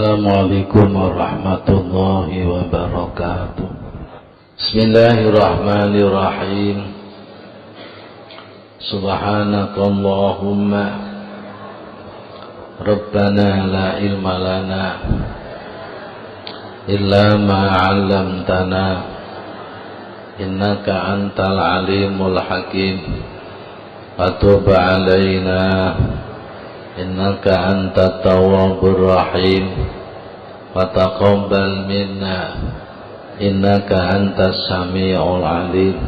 Assalamualaikum warahmatullahi wabarakatuh. Bismillahirrahmanirrahim. Subhanakallahumma Rabbana la ilma lana illa ma 'allamtana innaka antal alimul hakim. Wa tub 'alaina innaka antat tawwabur rahim. Wa taqabbal minna innaka antas sami'ul alim.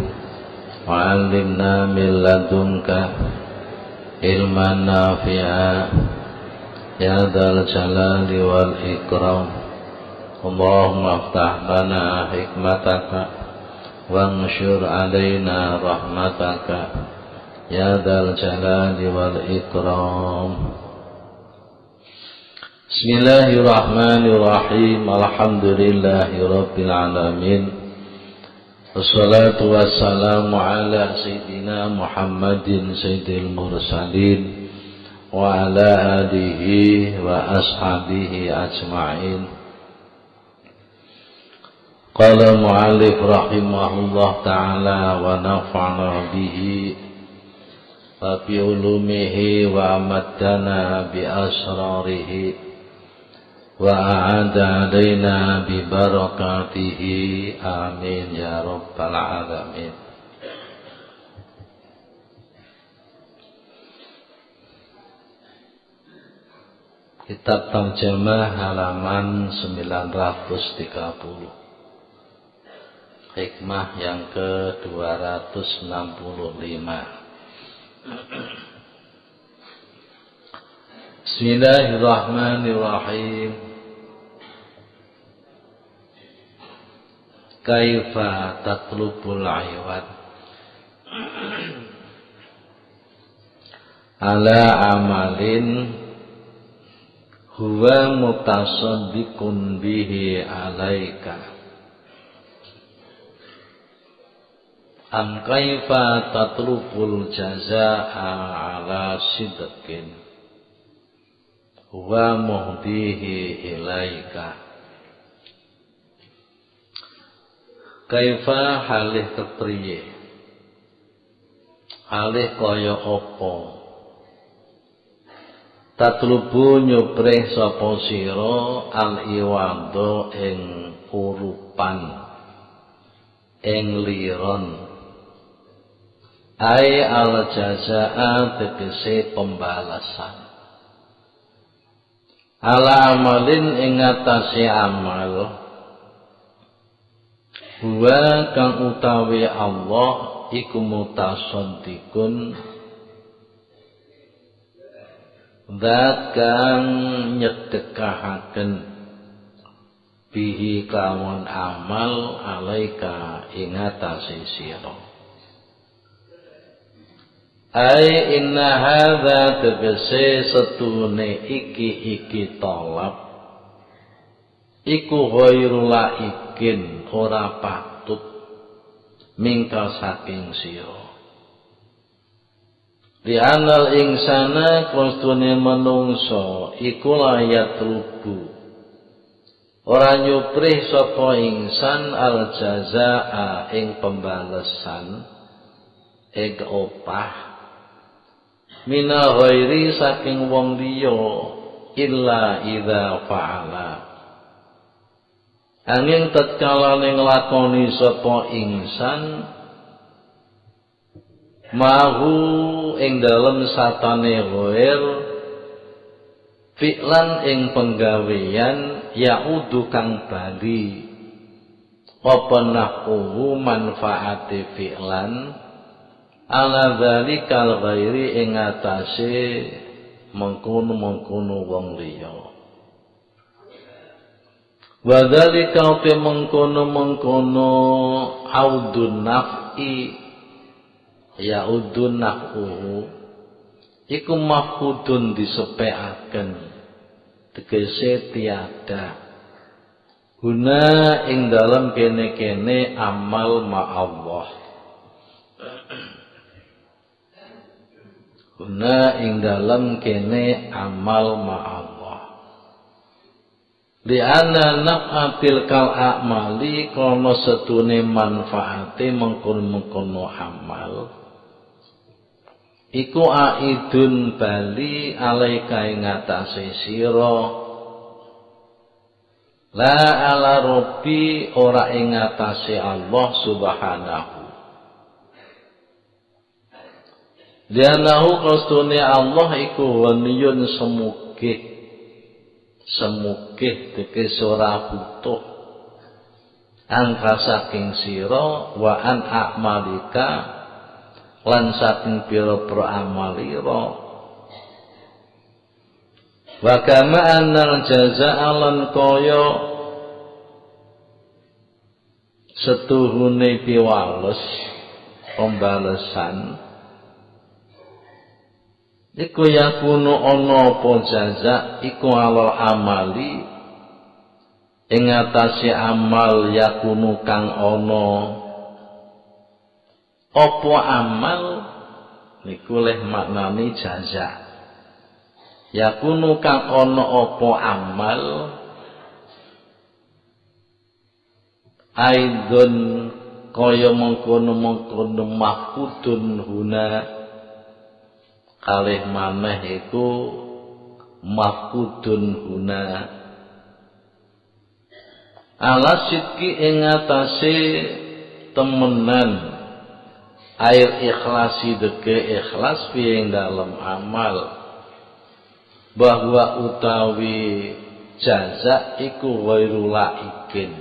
Wa 'allimna min ladunka ilman nafi'a ya dzal jalali wal ikram. Allahumma aftah lana hikmataka wanshur 'alaina rahmataka ya dzal jalali wal ikram. Bismillahirrahmanirrahim. Alhamdulillahi rabbil alamin. Wassalatu wassalamu ala sayyidina Muhammadin sayyidil mursalin wa ala alihi wa ashabihi ajma'in. Qala mu'allif rahimahullah ta'ala wa nafa'na bihi wa bi ulumihi wa amaddana bi asrarihi wa a'ada alaina bi barakatihi. Amin ya rabbal alamin. Kitab Tarjamah halaman 930. Hikmah yang ke-265. Bismillahirrahmanirrahim. Kaifa tatlubul iwad ala amalin huwa mutasaddiqun bihi alaika am kaifa tatlubul jazaa ala sidqin huwa muhdihi ilaika. Kaifa halih kepriye, halih kaya apa, tatlubu nyuprih sapa sira al-iwado ing urupan ing liron ai al-jazaa tegese pembalasan ala amalin ing atase amal huwa kang utawi Allah iku mutasaddiqun zat kang nyedekahaken bihi kawon amal alaika ing atase sira. Ai inna hadza tegese setune iki tolab iku ghairul laikin ora patut mingka saking sira. Di anal insana konstune manungsa iku layat lubu ora nyuprih sapa insan al jazaa ing pembalasan ing opah mina ghairi saking wong liya illa idza fa'ala angin tatkala nglakoni sapa insan mahu ing dalem satane ghair fi'lan ing penggawean yaudu kang bali apa nahu manfaate fi'lan ala dzalikal ghairi ing atase mengkono-mengkono wong liya. Wa dzalika te mengkono-mengkono audun naf'i yaudun naf'uhu iku mafhudun disepekaken tegese tiada guna ing dalam kene-kene amal ma'allah guna ing dalam kene amal ma'allah Li'anna naf'atil kal a'mali kono setune manfaate mengkono-mengkono amal iku aidun bali alaika ing atase sira la ala rabbi ora ing atase Allah subhanahu. Li'annahu kostune Allah iku ghaniyun semukih tegese ora butuh angka saking sira wa an a'malika lan saking pira-pira amalira wa kama annal jazaa'a lan kaya setuhune piwales pembalasan iku yakunu ana apa jaza iku alal amali ing atase amal yakunu kang ana apa amal niku leh maknane jaza yakunu kang ana apa amal aidun kaya mengkono-mengkono mahfudun huna kalih maneh iku mafkudun huna ala sidki ing atase temenan air ikhlasi deke ikhlas fi ing dalem amal bahwa utawi jaza iku ghairu laikin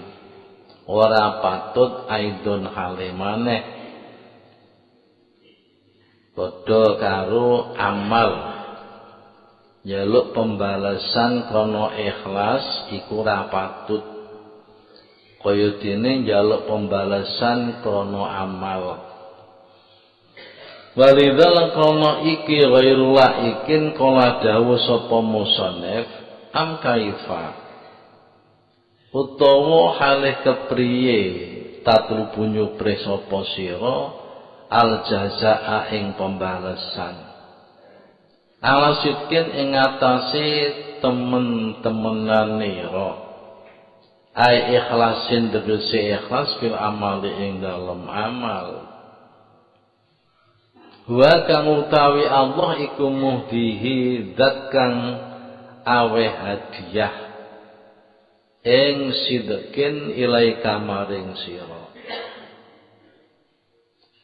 ora patut aidon hale maneh padha karo amal njaluk pembalasan krana ikhlas iku ora patut kaya dene njaluk pembalasan krana amal walidzal krana iki ghairu laikin kala dawuh sapa musannif am kaifa utawa hale kepriye tatlubu nyupre sapa sira al jazaa ing pembalasan ala sidkin ing atase temen-temenanira ai ikhlasin tegese ikhlas fil amali ing dalem amal wa kang utawi Allah iku muhdihi zat kang awe hadiah ing sidkin ilaika maring sira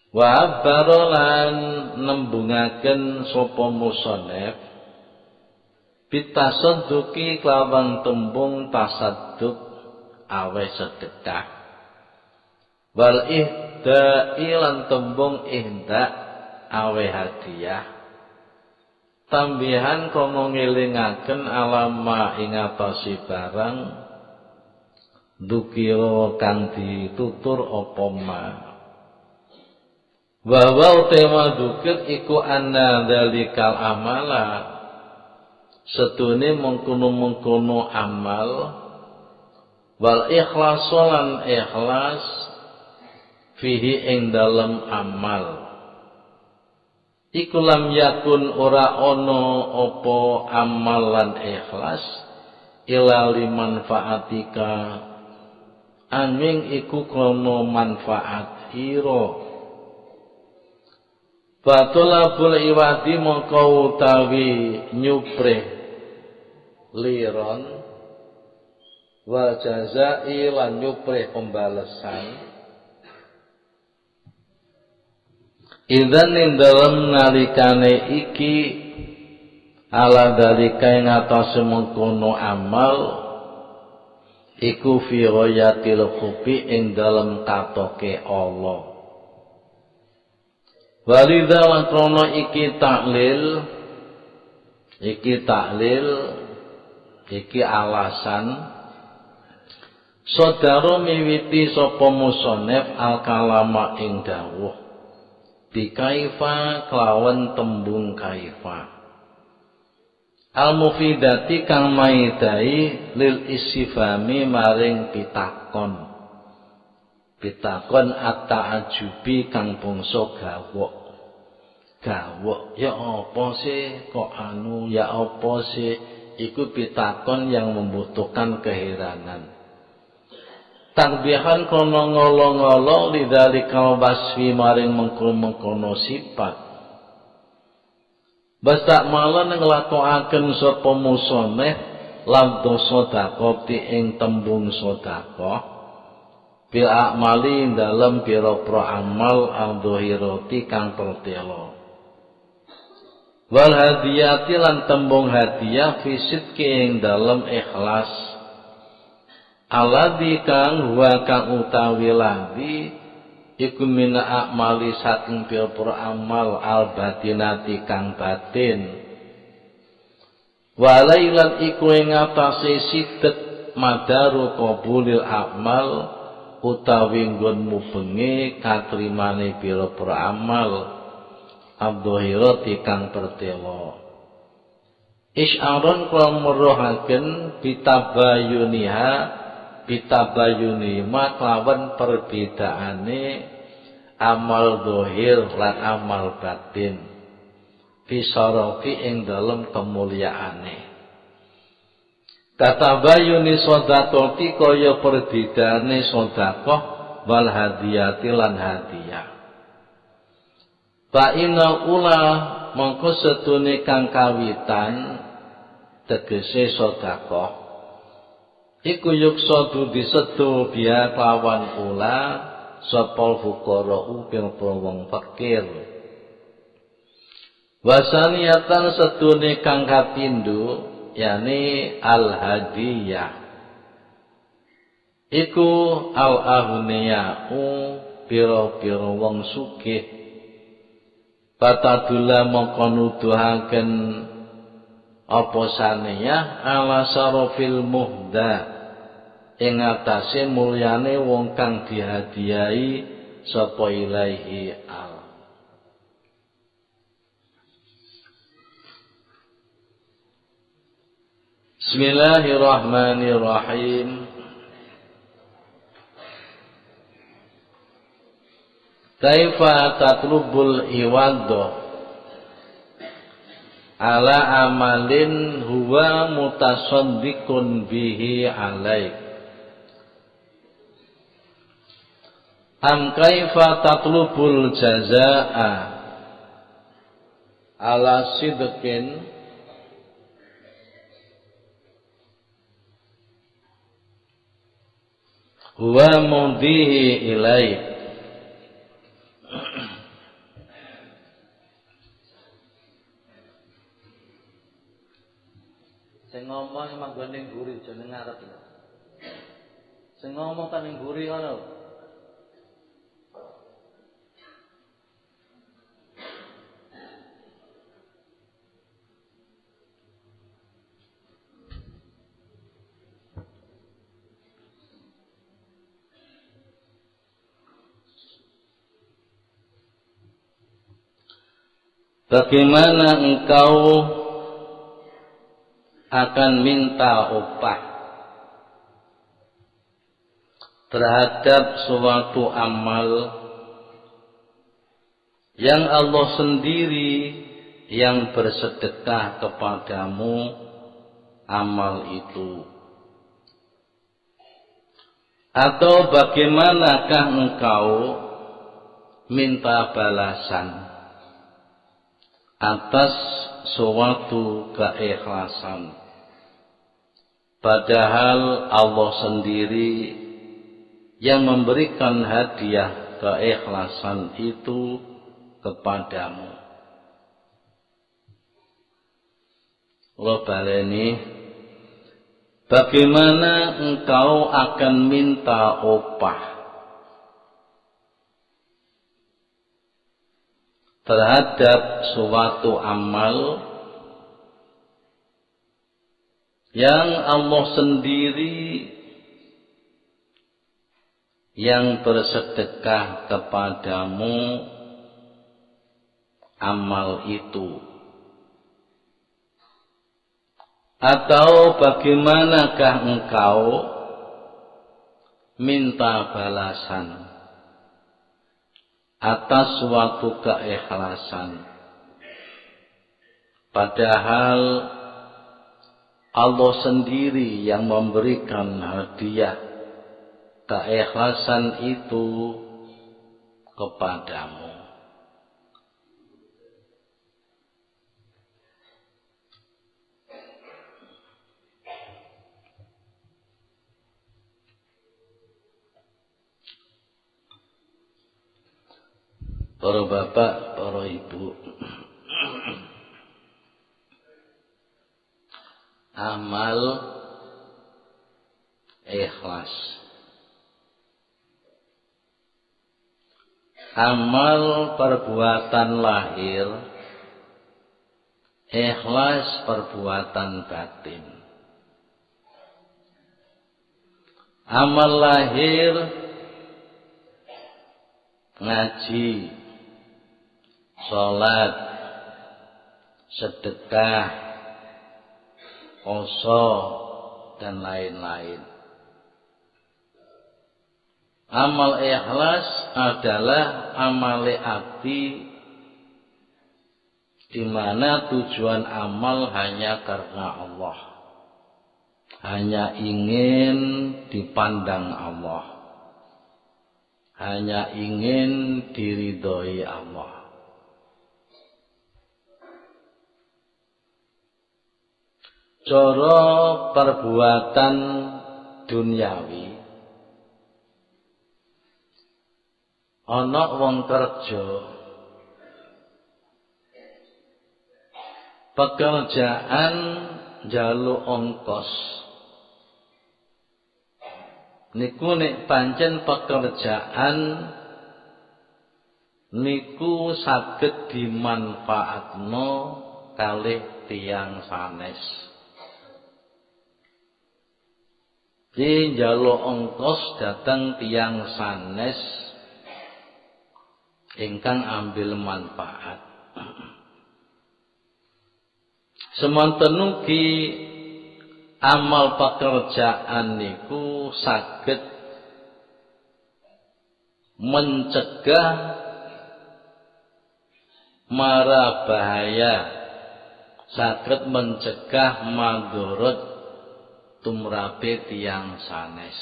wa barolan nembungaken sapa musannif bitasadduqi kelawan tembung tasadduq awe sedekah wal ihda'i lan tembung ihda awe hadiah tambihan kono ngelingaken alama ing atase barang dukira kang ditutur apa ma bahwa tema dukir iku anna dalikal amala setune mengkono-mengkono amal wal ikhlas lan ikhlas fihi ing dalem amal iku lam yakun ora ana apa amal lan ikhlas ila limanfaatika angin iku krana manfaat ira batulabul iwadi mongko utawi nyuprih liron wa jazai lan nyuprih pembalasan idzan ing dalem nalikane iki ala dalika ing atase mengkono amal iku fi ghayatil khufi ing dalem katoke Allah walidha lan krana iki taklil iki alasan saudara miwiti sapa musannif al kalama ing dawuh bikaifa kelawan tembung kaifa al mufidati kang maidai lil istifhami maring pitakon at-ta'ajubi kang bangsa gawok ya apa sih kok anu ya apa sih iku pitakon yang membutuhkan keheranan. Takbihan kono ngolo-ngolo lidzalikal wasfi maring mengkono sifat. Basta malan nglakokaken sapa musoneh lafdhu sedekah ing tembung sedekah bil amali dalem pira-pira amal al-dhahirati kang pertelo. Wal hadiyati lan tembung hadiah fisid ing dalem ikhlas. Alladzi kang huwa kang utawi ladzi iku mina amali saking pira-pira amal al batinati kang batin. Walailan iku ing atase sidet madaru qabulil amal utawi nggon mubengi katrimane pira-pira amal adh-dhahirati kang pertelo. Isy'arun kula meruhaken bitabayuni maklawan perbedaane amal zahir lan amal batin bisarafi ing dalem kemulyaane. Katabayuni sedekati kaya perbedaane sedekah wal hadiyati lan hadiah. Fa inna ula mongko setune kang kawitan tegese sedekah iku yuksadu disedo biya kelawan ula sapa fuqara'u pira-pira wong fakir. Wasaniyatan sedune kang kapindho yani al hadiyah iku al aghniya'u pira-pira wong sugih patadula mongko nuduhaken apa saniyah ala sarafil muhda ing atase mulyane wong kang dihadiahi sapa ilaihi al. Bismillahirrahmanirrahim. Kaifa tatlubul iwaddah ala amalin huwa mutasaddiqun bihi alaik. Am kaifa tatlubul jazaa ala sidqin huwa mudihi ilaik. Sing ngomong manggone ngguri aja ning ngarep. Sing ngomong kan ning ngguri ngono. Bagaimana engkau akan minta upah terhadap suatu amal yang Allah sendiri yang bersedekah kepadamu amal itu? Atau bagaimanakah engkau minta balasan atas suatu keikhlasan, padahal Allah sendiri yang memberikan hadiah keikhlasan itu kepadamu. Allah baleni, bagaimana engkau akan minta upah terhadap suatu amal yang Allah sendiri yang bersedekah kepadamu amal itu? Atau bagaimanakah engkau minta balasan atas suatu keikhlasan, padahal Allah sendiri yang memberikan hadiah keikhlasan itu kepadamu. Para bapak, para ibu, amal ikhlas. Amal perbuatan lahir, ikhlas perbuatan batin. Amal lahir ngaji, sholat, sedekah, poso, dan lain-lain. Amal ikhlas adalah amal abdi di mana tujuan amal hanya karena Allah, hanya ingin dipandang Allah, hanya ingin diridhoi Allah. Cara perbuatan duniawi, ana wong kerja, pekerjaan njaluk ongkos. Niku nek pancen pekerjaan niku saged dimanfaatno kalih tiyang sanes. Di njaluk ongkos dateng tiyang sanes ingkang ambil manfaat. Semonten ugi amal pekerjaan niku saged mencegah mara bahaya, saged mencegah madharat tumrape tiyang sanes.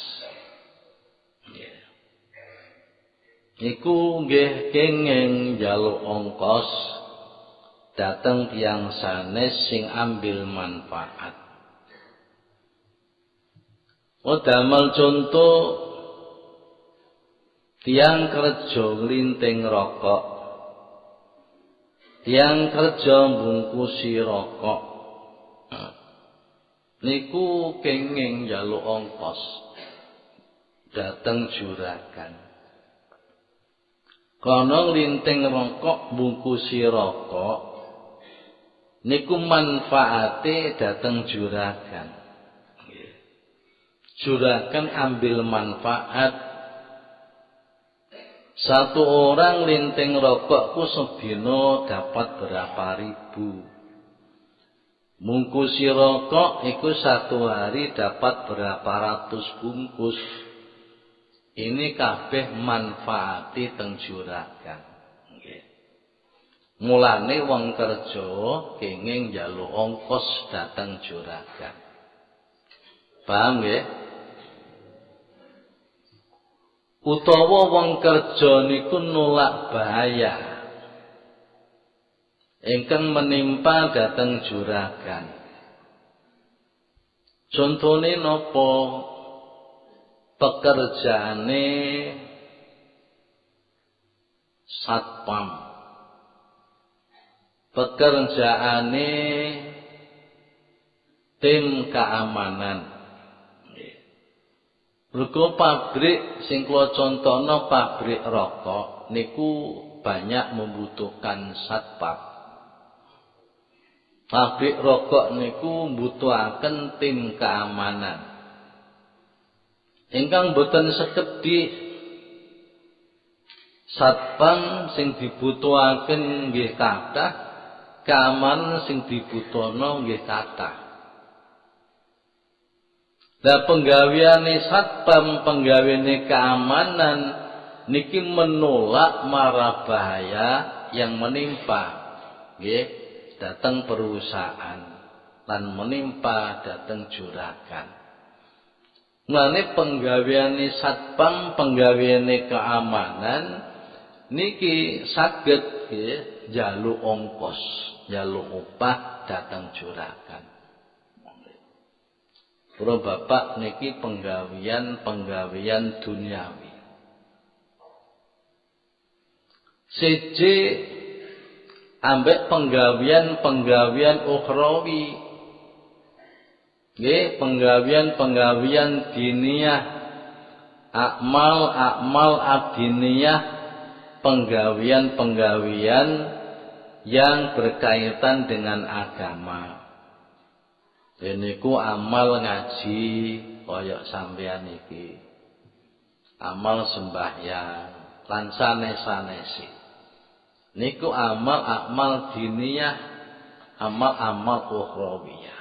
Iku nggih kenging njaluk ongkos dateng tiyang sanes sing ambil manfaat. Damel contoh tiyang kerja nglinting rokok, tiyang kerja mbungkusi rokok, niku kenging njaluk ongkos dateng juragan. Kono nglinting rokok, mbungkusi rokok, niku manfaate dateng juragan. Juragan ambil manfaat. Satu orang nglinting rokokku sedina dapat berapa ribu. Mungkusi rokok iku satu hari dapat berapa ratus bungkus. Ini kabeh manfaati teng juragan. Nggih. Mulane wong kerja kenging njaluk ongkos dateng juragan. Paham nggih? Utawa wong kerja niku nolak bahaya ingkang menimpa dateng juragan. Contone napa? Pekerjaane satpam, pekerjaane tim keamanan. Mergo pabrik sing kula contohno pabrik rokok niku banyak membutuhkan satpam. Pabrik rokok niku mbutuhaken tim keamanan. Ingkang boten sekedhik satpam sing dibutuhaken nggih kathah, keamanan sing dibutuhno nggih kathah. Lah penggaweane satpam, penggaweane keamanan niki menolak mara bahaya yang menimpa nggih dateng perusahaan. lan menimpa dhateng juragan. Mulane penggaweane satpam, penggaweane keamanan niki saged nggih njaluk ongkos, njaluk upah dhateng juragan. Para bapak niki penggawean duniawi. Siji ambek penggawean ukhrawi. Nggih, penggawean diniyah, akmal abdiniyah, penggawean yang berkaitan dengan agama. Niku amal ngaji kaya sampeyan iki. Amal sembahyang lan sanes-sanese. Niku amal diniyah, amal ukhrawiyah.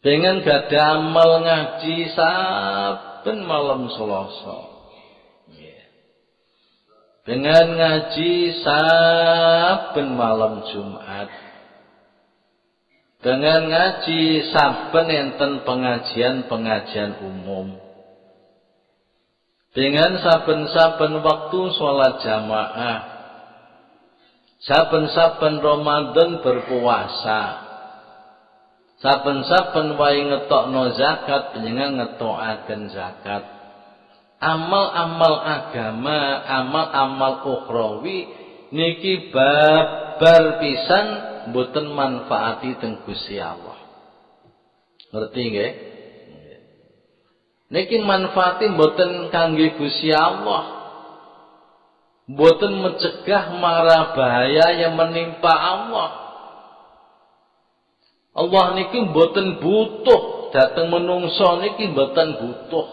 Dengan gada amal ngaji saben malam Selasa. Dengan ngaji saben malam Jumat. Dengan ngaji saben enten pengajian umum. Dengan saben-saben waktu sholat jamaah. Saben-saben Ramadan berpuasa. Saben-saben wae ngetokno zakat panjenengan ngetokaken zakat. Amal-amal agama, amal-amal ukhrawi niki babar pisan mboten manfaati teng Gusti Allah. Ngerti nggih? Niki manfaati mboten kangge Gusti Allah. Mboten mencegah mara bahaya yang menimpa Allah. Allah niki mboten butuh dhateng menungso niki mboten butuh.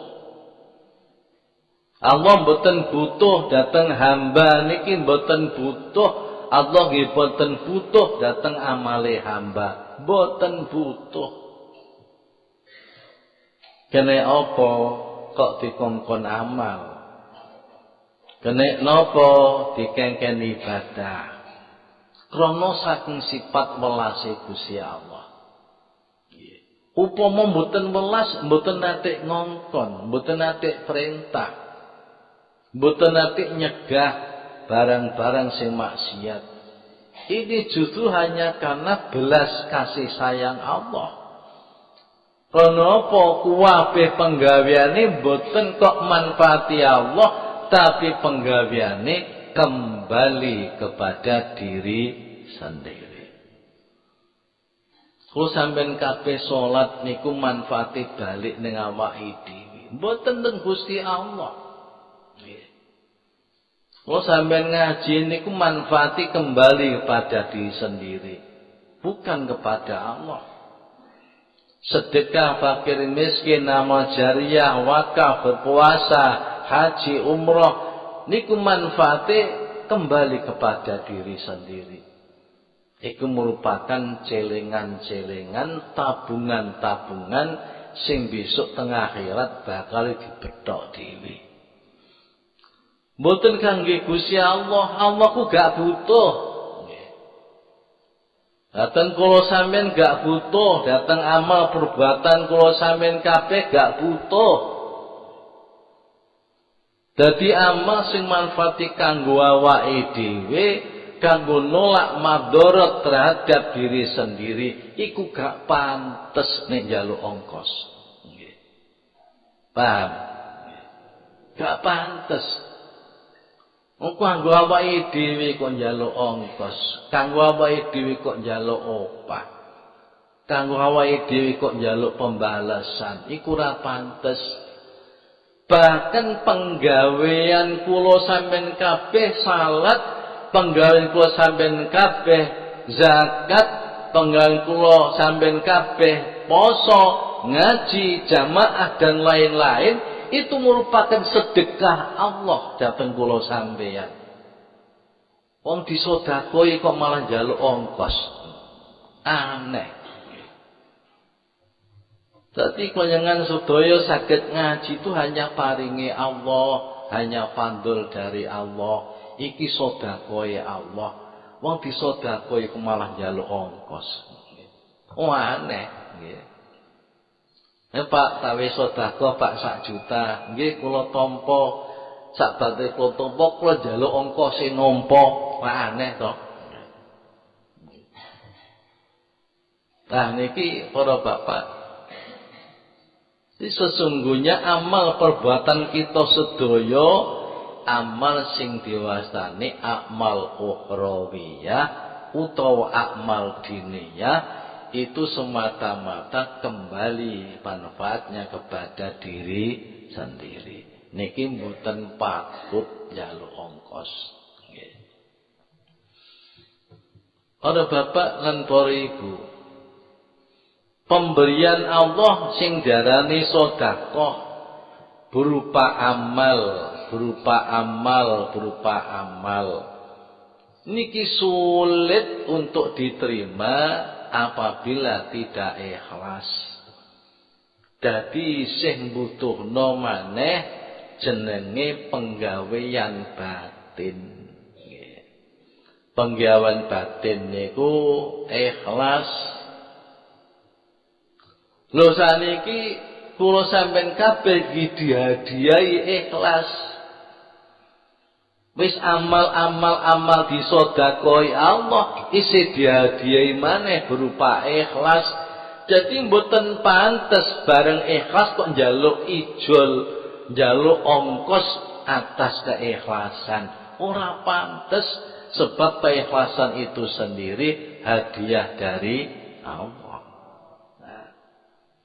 Allah mboten butuh dhateng hamba niki mboten butuh. Allah nggih mboten butuh dhateng amale hamba, mboten butuh. Kene apa kok dikongkon amal? Kene napa dikengken ibadah? Krana saking sifat welase Gusti Allah. Upama mboten welas, mboten nate ngongkon, mboten nate perintah, mboten nate nyegah barang-barang sing maksiat. Ini justru hanya karena belas kasih sayang Allah. Karena apa kuwabeh penggaweane mboten kok manfaati Allah, tapi penggaweane kembali kepada diri sendiri. Kalau sampean kabeh salat niku manfaati balik ning awake dhewe. Mboten teng Gusti Allah. Nggih. Kalau sampean ngaji niku manfaati kembali kepada diri sendiri, bukan kepada Allah. Sedekah fakir miskin, amal jariyah, wakaf, berpuasa, haji, umrah niku manfaati kembali kepada diri sendiri. Iku merupakan celengan-celengan, tabungan-tabungan sing besok tengah akhirat bakal dibethok dhewe. Mboten kangge Gusti Allah, Allah ku gak butuh. Dateng kula sampean gak butuh, dateng amal perbuatan kula sampean kabeh gak butuh. Dadi amal sing manfaati kanggo awake dhewe, kanggo nolak madharat terhadap diri sendiri, iku gak pantes nek njaluk ongkos. Nggih. Paham? Gak pantes. Wong kanggo awake dhewe kok njaluk ongkos, kanggo awake dhewe kok njaluk opah. Kanggo awake dhewe kok njaluk pembalasan, iku ora pantes. Bahkan penggawean kula sampean kabeh salat, penggawean kula sampean kabeh zakat, penggawean kula sampean kabeh poso, ngaji, jamaah dan lain-lain itu merupakan sedekah Allah dhateng kula sampeyan. Wong disodakoi kok malah njaluk ongkos. Aneh. Dadi konyangan sedaya saged ngaji itu hanya paringi Allah, hanya fadl dari Allah. Iki sedekah Allah. Wong disodakoi kok malah njaluk ongkos. Oh aneh nggih. Pak tawe sedekah Pak 1 juta. Nggih kula tampa sak bate kula tampa kula njaluk angka sing nampa. Wah aneh to. Nah niki para bapak, sesungguhnya amal perbuatan kita sedaya, amal sing diwastani amal ukhrawiyah utawa amal diniyah, itu semata-mata kembali manfaatnya kepada diri sendiri. Niki mboten patut njaluk ongkos. Nggih. Para bapak lan para ibu, pemberian Allah sing diarani sedekah berupa amal. Niki sulit untuk diterima apabila tidak ikhlas. Dadi sing butuhno maneh jenenge penggawean batin. Penggawean batin niku ikhlas. Lho saniki kula sampean kabeh dihadiahi ikhlas. Wis amal disedekahi Allah isih dihadiahi maneh berupa ikhlas. Jadi mboten pantes bareng ikhlas kok njaluk ijol, njaluk ongkos atas keikhlasan. Ora pantes sebab keikhlasan itu sendiri hadiah dari Allah.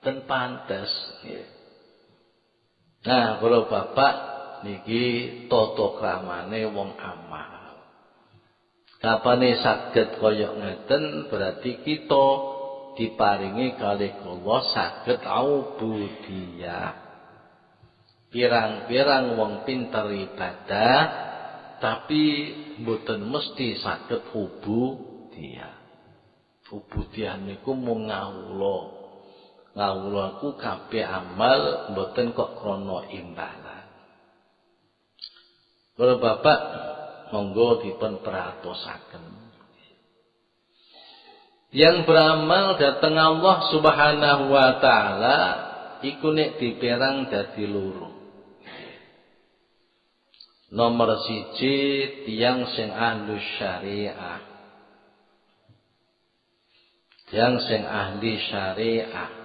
Dan pantes. Nah, kalau bapak niki tata kramane wong amal. Kapane saged kaya ngeten berarti kita diparingi kalih Allah saged ubudiyah. Pirang-pirang wong pinter ibadah tapi mboten mesti saged ubudiyah. Ubudiyah niku mung ngawula. Ngawulaku kabeh amal mboten kok krana imbalan. Kalau bapak monggo dipun perhatosaken. Yang beramal dateng Allah Subhanahu wa taala iku nek diperang dadi loro. Nomor 1 tiyang sing ahli syariah. Tiyang sing ahli syariah.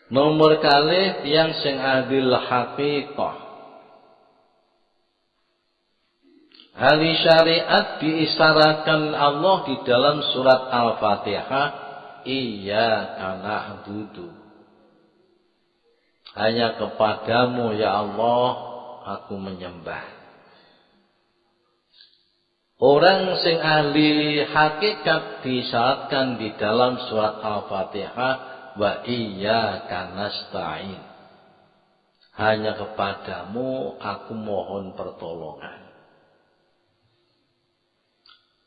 Nomor kalih tiyang sing adil haqiqah. Ahli syariat diisyaratkan Allah di dalam surat Al-Fatihah, iyyaka na'budu. Hanya kepadamu ya Allah aku menyembah. Orang sing ahli hakikat disyaratkan di dalam surat Al-Fatihah, wa iyyaka nasta'in. Hanya kepadamu aku mohon pertolongan.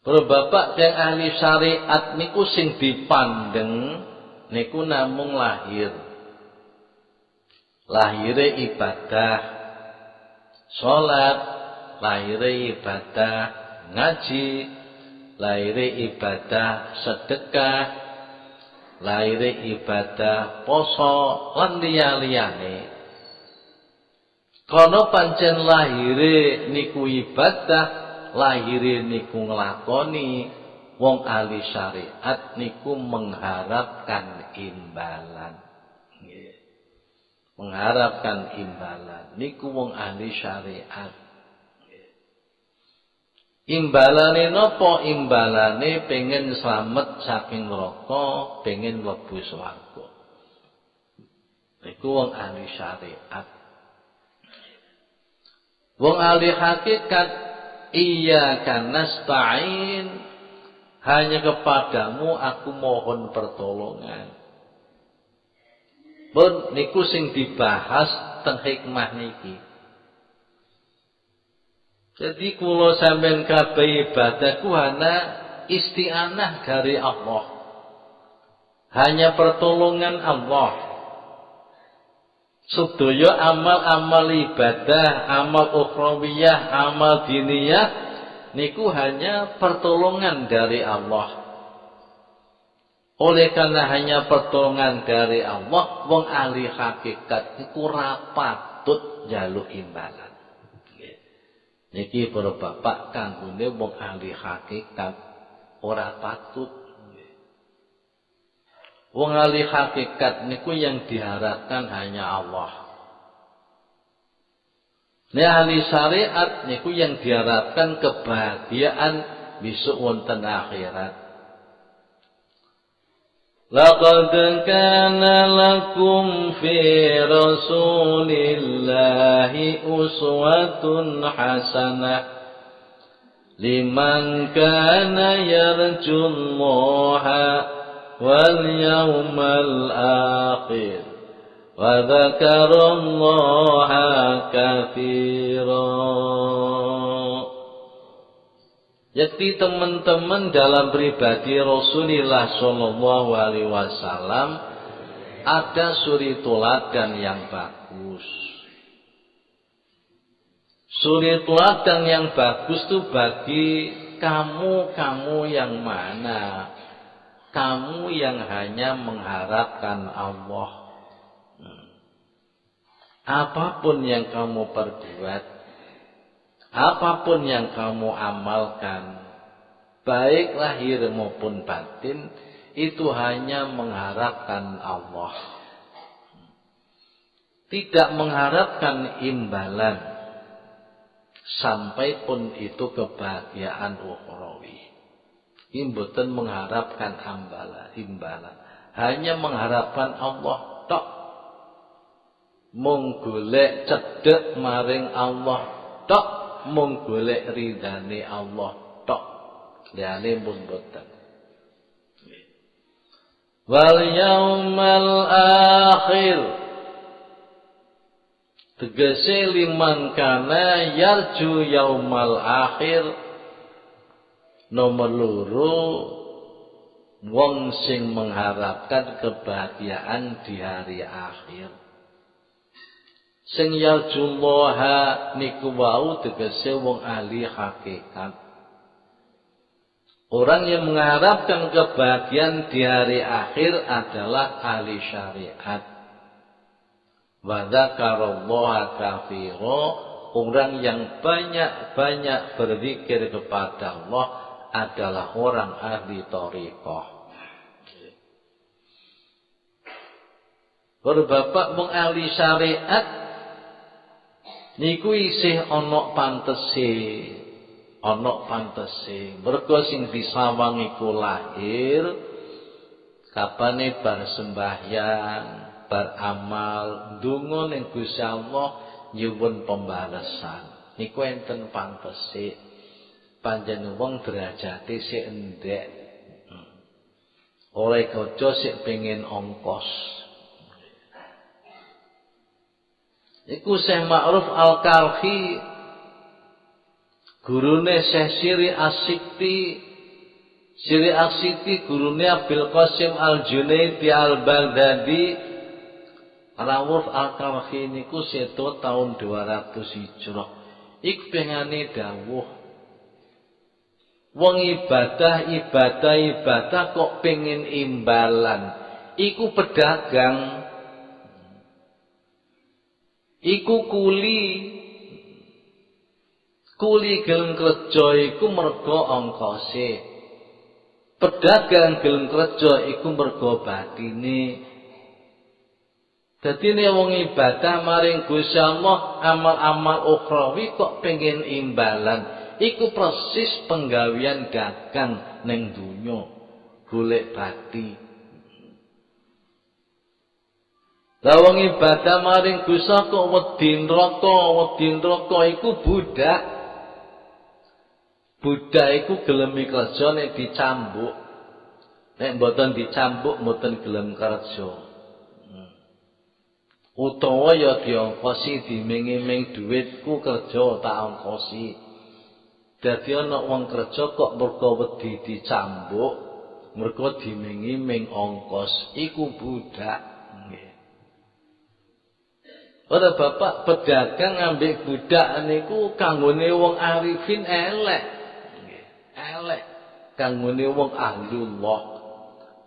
Para bapak yang ahli syariat niku sing dipandeng niku namung lahir. Lahire ibadah salat, lahire ibadah ngaji, lahire ibadah sedekah, lahire ibadah poso lan liya-liyane. Kono pancen lahire niku ibadah, lahire niku nglakoni, wong ahli syariat niku mengharapkan imbalan. Nggih. Mengharapkan imbalan niku wong ahli syariat. Imbalane napa? Imbalane pengen slamet saking neraka, pengen mlebu swarga. Iku wong ahli syariat. Wong ahli hakikat, iyyaka nasta'in, hanya kepadamu aku mohon pertolongan. Pun niku sing dibahas teng hikmah niki. Jadi kula sampean kabeh ibadahku hanya isti'anah dari Allah. Hanya pertolongan Allah. Sedaya amal-amal ibadah, amal ukhrawiyah, amal diniyah niku hanya pertolongan dari Allah. Oleh karena hanya pertolongan dari Allah, wong ahli hakikat iku ora patut njaluk imbalan. Niki para bapak kanggone wong ahli hakikat ora patut. Wong ahli hakikat niku yang diharapkan hanya Allah. Nek ahli syariat niku yang diharapkan kebahagiaan besok wonten akhirat. Laqad kana lakum fi Rasulillahi uswatun hasanah liman kana yarjullaha wal yawmal akhir wa dzakarallaha katsiran. Yakti teman-teman dalam pribadi Rasulullah Shallallahu Alaihi Wasallam ada suri teladan yang bagus. Suri teladan yang bagus itu bagi kamu yang mana? Kamu yang hanya mengharapkan Allah. Apapun yang kamu perbuat, apapun yang kamu amalkan, baik lahir maupun batin, itu hanya mengharapkan Allah. Tidak mengharapkan imbalan, sampai pun itu kebahagiaan ukhrawi. Mboten mengharapkan imbalan, hanya mengharapkan Allah tok. Mung golek cedhek maring Allah tok. Mung golek ridane Allah tok, liyane pun boten. Wal yaumal akhir, tegese liman kana yarju yaumal akhir. Nomor loro, wong sing mengharapkan kebahagiaan di hari akhir. Sing yarjullaha niku wau tegese wong ahli hakikat. Orang yang mengharapkan kebahagiaan di hari akhir adalah ahli syariat. Wa dzakarallaha katsira, orang yang banyak berzikir kepada Allah adalah orang ahli thariqah. Kalau bapak wong ahli syariat niku isih ana pantese. Mergo sing disawang iku lahir kapane bar sembahyang, bar amal, ndonga ning Gusti Allah nyuwun pembalasan. Niku enten pantese. Panjenengan wong derajate sik endhek. Oleh kaca sik pengin ongkos. Iku Syekh Ma'ruf Al-Kalhi, gurune Syekh Siri As-Sikti. Siri As-Sikti gurune Abdul Qasim Al-Junaidi Al-Baghdadi. Ma'ruf Al-Kalhi niku seto tahun 200 Hijrah. Iku pengane dawuh, wong ibadah kok pengen imbalan. Iku pedagang, iku kuli gelem kerja iku mergo ongkose. Pedagang gelem kerja iku mergo batine. Dadi nek wong ibadah maring Gusti Allah, amal-amal ukhrawi kok pengen imbalan, iku persis penggawean dagang ning donya, golek bati. Lah wong ibadah maring Gusti kok wedi neraka iku budak. Budak iku gelem kerja nek dicambuk. Nek mboten dicambuk mboten gelem kerja. Utawa ya diongkosi diming-iming dhuwitku kerja tak ongkosi. Dadi ana wong kerja kok mergo wedi dicambuk, mergo diming-iming ongkos, iku budak. Ora bapak pedagang ambek budak niku kanggone wong arifin elek. Elek kanggone wong ahlullah.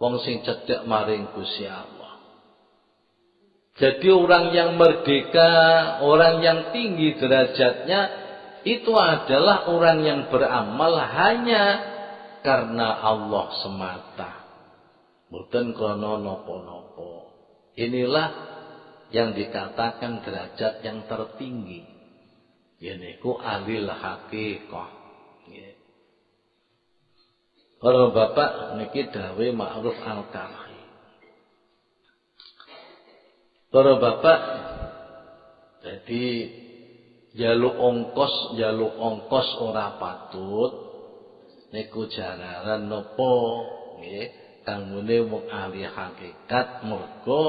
wong sing cedhak maring Gusti Allah. Jadi orang yang merdeka, orang yang tinggi derajatnya itu adalah orang yang beramal hanya karena Allah semata. Mboten krana napa-napa. Inilah yang dikatakan derajat yang tertinggi. Yaiku alil haqiqah. Para bapak niki dawuh Ma'ruf Al-Karhi. Para bapak jadi jaluk ongkos ora patut niku jalaran napa nggih kanggone wong ahli hakikat mergo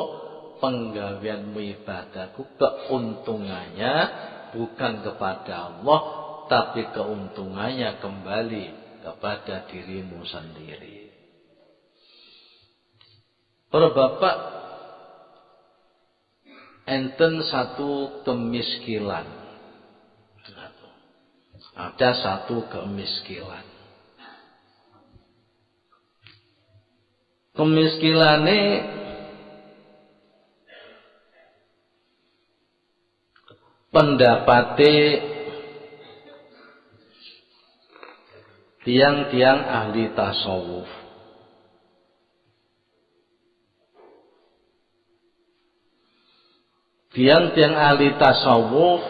penggawean ibadahku keuntungannya bukan kepada Allah tapi keuntungannya kembali kepada dirimu sendiri. Para bapak, enten satu kemiskinan. Ada satu kemiskinan. Kemiskinane pendapate tiang-tiang ahli tasawuf. Tiang-tiang ahli tasawuf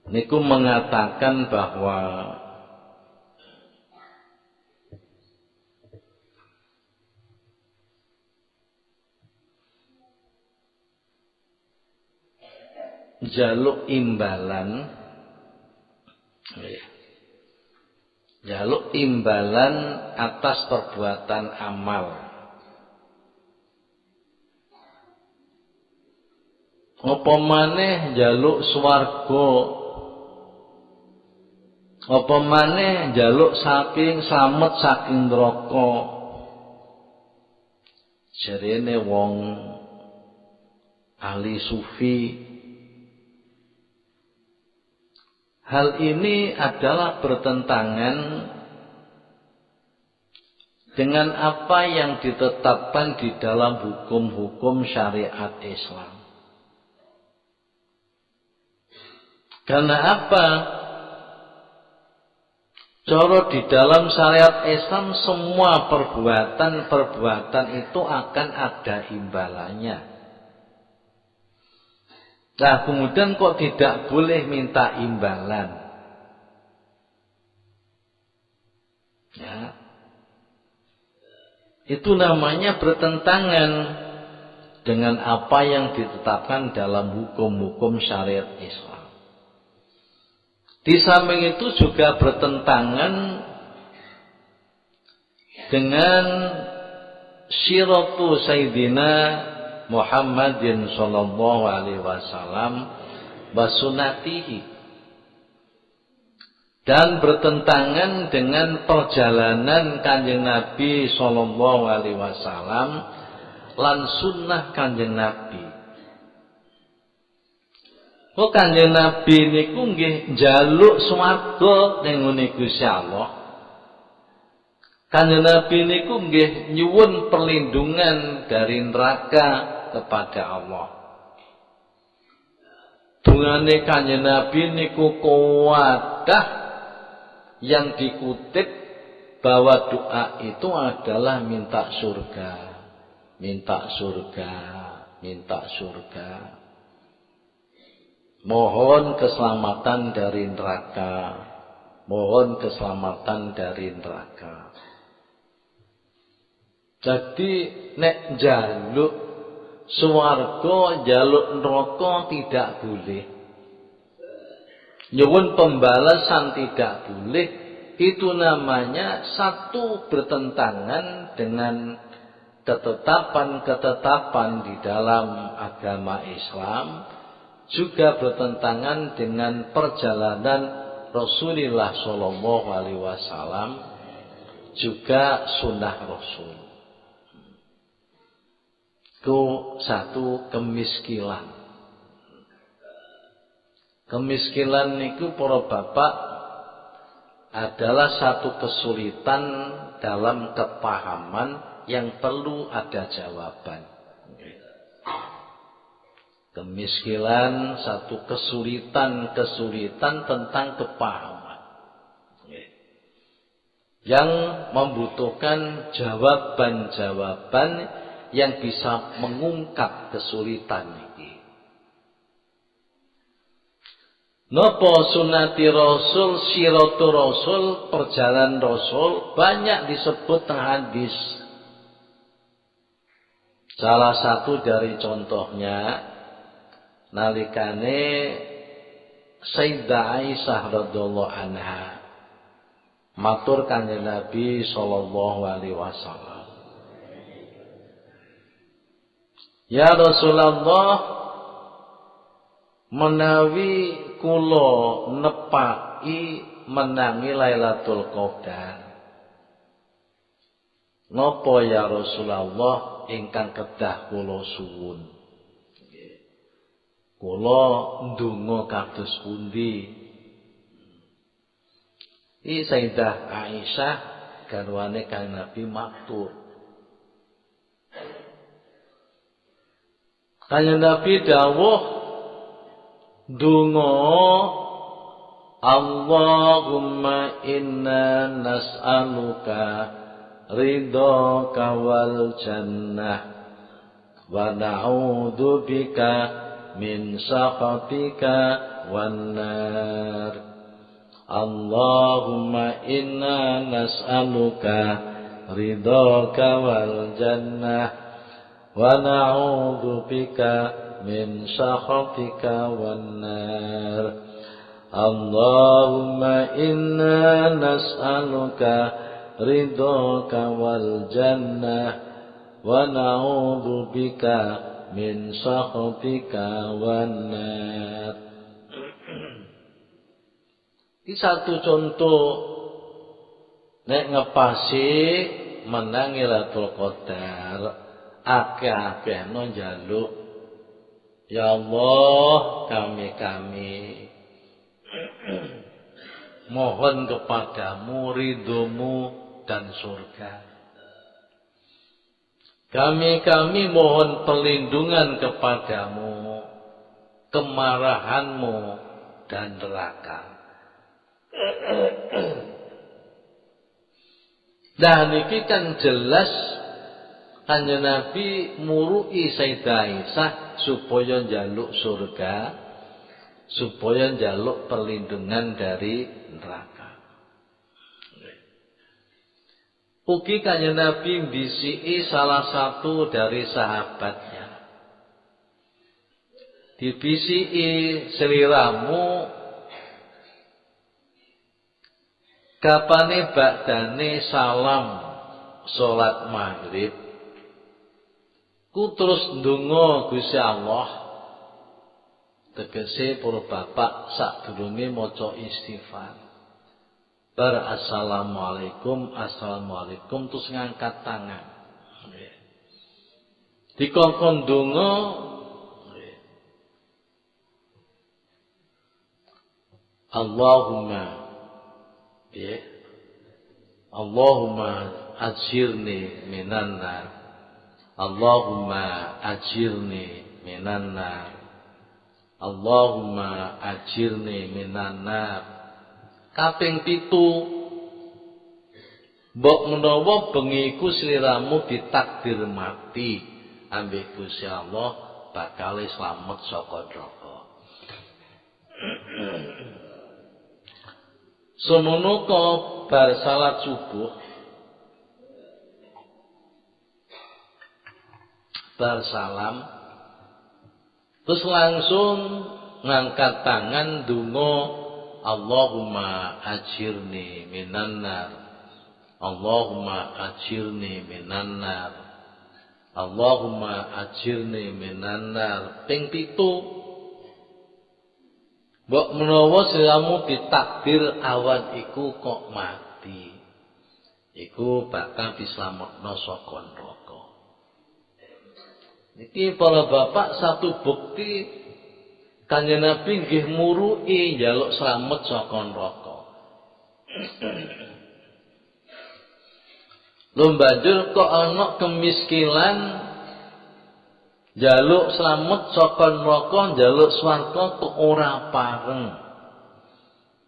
niku mengatakan bahwa jaluk imbalan atas perbuatan amal. Apa maneh jaluk swarga, apa maneh jaluk saking slamet saking neraka. Jarene wong ahli sufi, hal ini adalah bertentangan dengan apa yang ditetapkan di dalam hukum-hukum syariat Islam. Karena apa? Cara di dalam syariat Islam semua perbuatan itu akan ada imbalannya. Nah, kemudian kok tidak boleh minta imbalan? Ya. Itu namanya bertentangan dengan apa yang ditetapkan dalam hukum-hukum syariat Islam. Di samping itu juga bertentangan dengan syiratu Sayyidina Muhammadin sallallahu alaihi wasallam wa sunnatihi, dan bertentangan dengan perjalanan Kanjeng Nabi sallallahu alaihi wasallam lan sunnah Kanjeng Nabi. Kok Kanjeng Nabi niku nggih njaluk swarga ning ngene Gusti Allah. Kanjeng Nabi niku nggih nyuwun perlindungan dari neraka kepada Allah. Dungane Kanjeng Nabi niku kuwadah yang dikutip bahwa doa itu adalah minta surga, minta surga, minta surga. Mohon keselamatan dari neraka, mohon keselamatan dari neraka. Jadi nek jaluk swarga, jaluk neraka tidak boleh. Nyuwun pembalasan tidak boleh. Itu namanya satu bertentangan dengan ketetapan-ketetapan di dalam agama Islam, juga bertentangan dengan perjalanan Rasulullah Shallallahu Alaihi Wasallam, juga sunnah Rasul. Itu satu kemiskinan. Kemiskinan niku para bapak adalah satu kesulitan dalam kepahaman yang perlu ada jawaban. Kemiskinan satu kesulitan tentang kepahaman yang membutuhkan jawaban-jawaban yang bisa mengungkap kesulitan ini. Napa sunati Rasul, siratul Rasul, perjalanan Rasul banyak disebut teng hadis. Salah satu dari contohnya nalikane Sayyidah Aisyah radhiyallahu anha matur kanjeng Nabi sallallahu alaihi wasallam, ya Rasulullah, menawi kula nepaki menangi Lailatul Qadar, napa ya Rasulullah ingkang kedah kula suwun? Kula ndonga kados pundi? Iki Sayyidah Aisyah garwane Kanjeng Nabi matur. Kanjeng Nabi dawuh, donga Allahumma inna nas'aluka ridhaka wal jannah wa na'udzu bika min sakhatika wan nar. Allahumma inna nas'aluka ridhaka wal jannah wa na'udzu bika min sakhatika wan nar. Allahumma inna nas'aluka ridhaka wal jannah wa na'udzu bika min sakhatika wan nar. Ini satu contoh nek ngepasi menang Lailatul Qadar, akeh-akeh no njaluk, ya Allah, kami mohon kepadamu ridhomu dan surga. Kami mohon perlindungan kepadamu, kemarahanmu dan neraka. Nah niki kan jelas Kanjeng Nabi murui Sayyidah Aisyah supaya njaluk surga, supaya njaluk perlindungan dari neraka. Ugi Kanjeng Nabi mbisiki salah satu dari sahabatnya. Dibisiki, seliramu kapane bakdane salam salat maghrib ku terus ndonga Gusti Allah, tegese para bapak sadurunge maca istighfar bar assalamualaikum terus ngangkat tangan dikongkon ndonga Allahumma ajirni minan nar, Allahumma ajirni minan nar, Allahumma ajirni minan nar. Kaping 7, mbok menawa bengi iku sliramu ditakdir mati ambek Gusti Allah, bakal slamet saka neraka. Semono bar salat subuh, bar salam, terus langsung ngangkat tangan donga Allahumma ajirni minan nar, Allahumma ajirni minan nar, Allahumma ajirni minan nar. Ping 7, mbok menawa sliramu ditakdir awan iku kok mati, iku bakal dislametno saka neraka. Niki para bapak satu bukti Kanjeng Nabi nggih murui njaluk slamet saka neraka. Lho banjur kok ana kemiskinan njaluk slamet saka neraka, njaluk swarga kok ora pareng.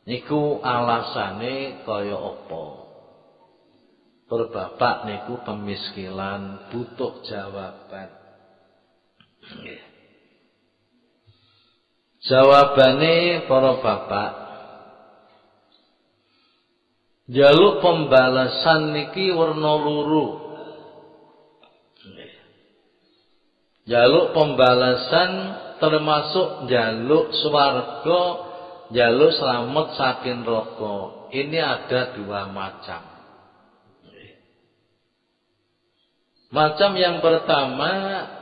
Niku alasane kaya apa? Bapak niku kemiskinan butuh jawaban. Nggih. Jawabane para bapak, njaluk pembalasan niki werna loro. Njaluk pembalasan termasuk njaluk swarga, njaluk slamet saking neraka. Ini ada dua macam. Macam yang pertama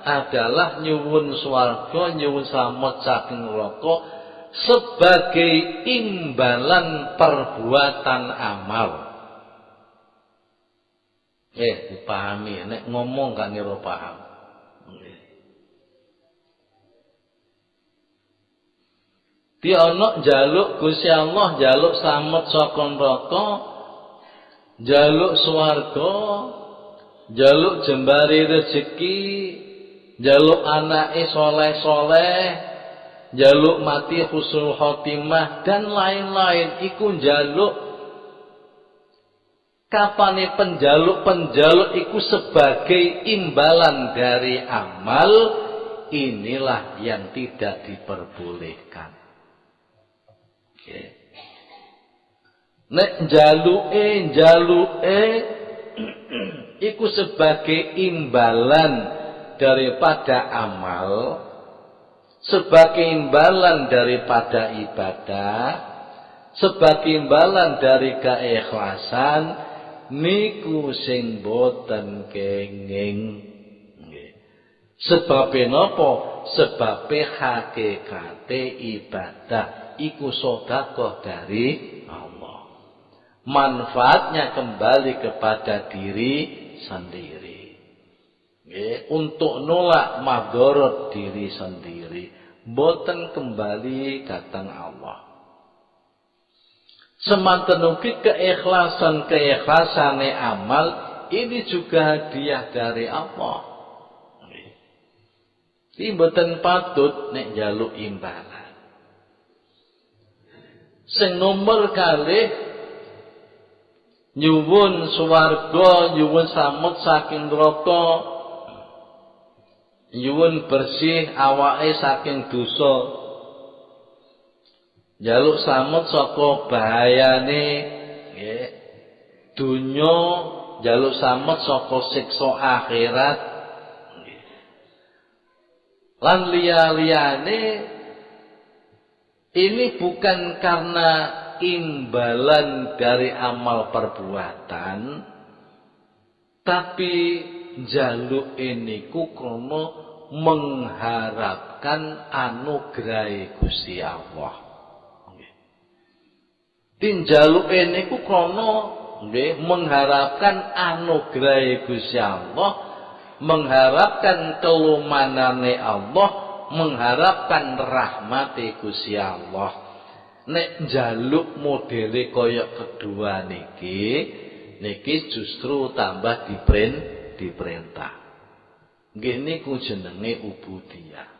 adalah nyuwun swarga, nyuwun slamet saking neraka sebagai imbalan perbuatan amal. Dipahami, nek ngomong gak ngira paham. Di ana njaluk Gusti Allah, njaluk slamet saka neraka, njaluk swarga, njaluk jembari rezeki, njaluk anake soleh-soleh, njaluk mati husnul khotimah dan lain-lain. Iku njaluk kapane penjaluk iku sebagai imbalan dari amal, inilah yang tidak diperbolehkan. Nek njaluke iku sebagai imbalan daripada amal, sebagai imbalan daripada ibadah, sebagai imbalan dari keikhlasan, niku sing boten kenging. Sebabe napa? Sebabe hakikate ibadah iku sedekah dari Allah. Manfaatnya kembali kepada diri sendiri. Untuk nolak madharat diri sendiri, boten kembali datang Allah. Semanten ugi keikhlasan-keikhlasan amal ini juga hadiah dari Allah. Ini boten patut nek njaluk imbalan. Sing nomor kalih nyuwun swarga, nyuwun slamet saking neraka, nyuwun bersih awake saking dosa, njaluk slamet saka bahayane donya, njaluk slamet saka siksa akhirat lan liya-liyane. Ini bukan karena imbalan dari amal perbuatan, tapi njaluk niku krana mengharapkan anugerah Gusti Allah. Njaluke niku krana mengharapkan anugerah Gusti Allah, mengharapkan kelumanane Allah, mengharapkan rahmati Gusti Allah. Nek njaluk modele kaya kedua niki justru tambah diperintah. Nggih niku jenenge ubudiyah.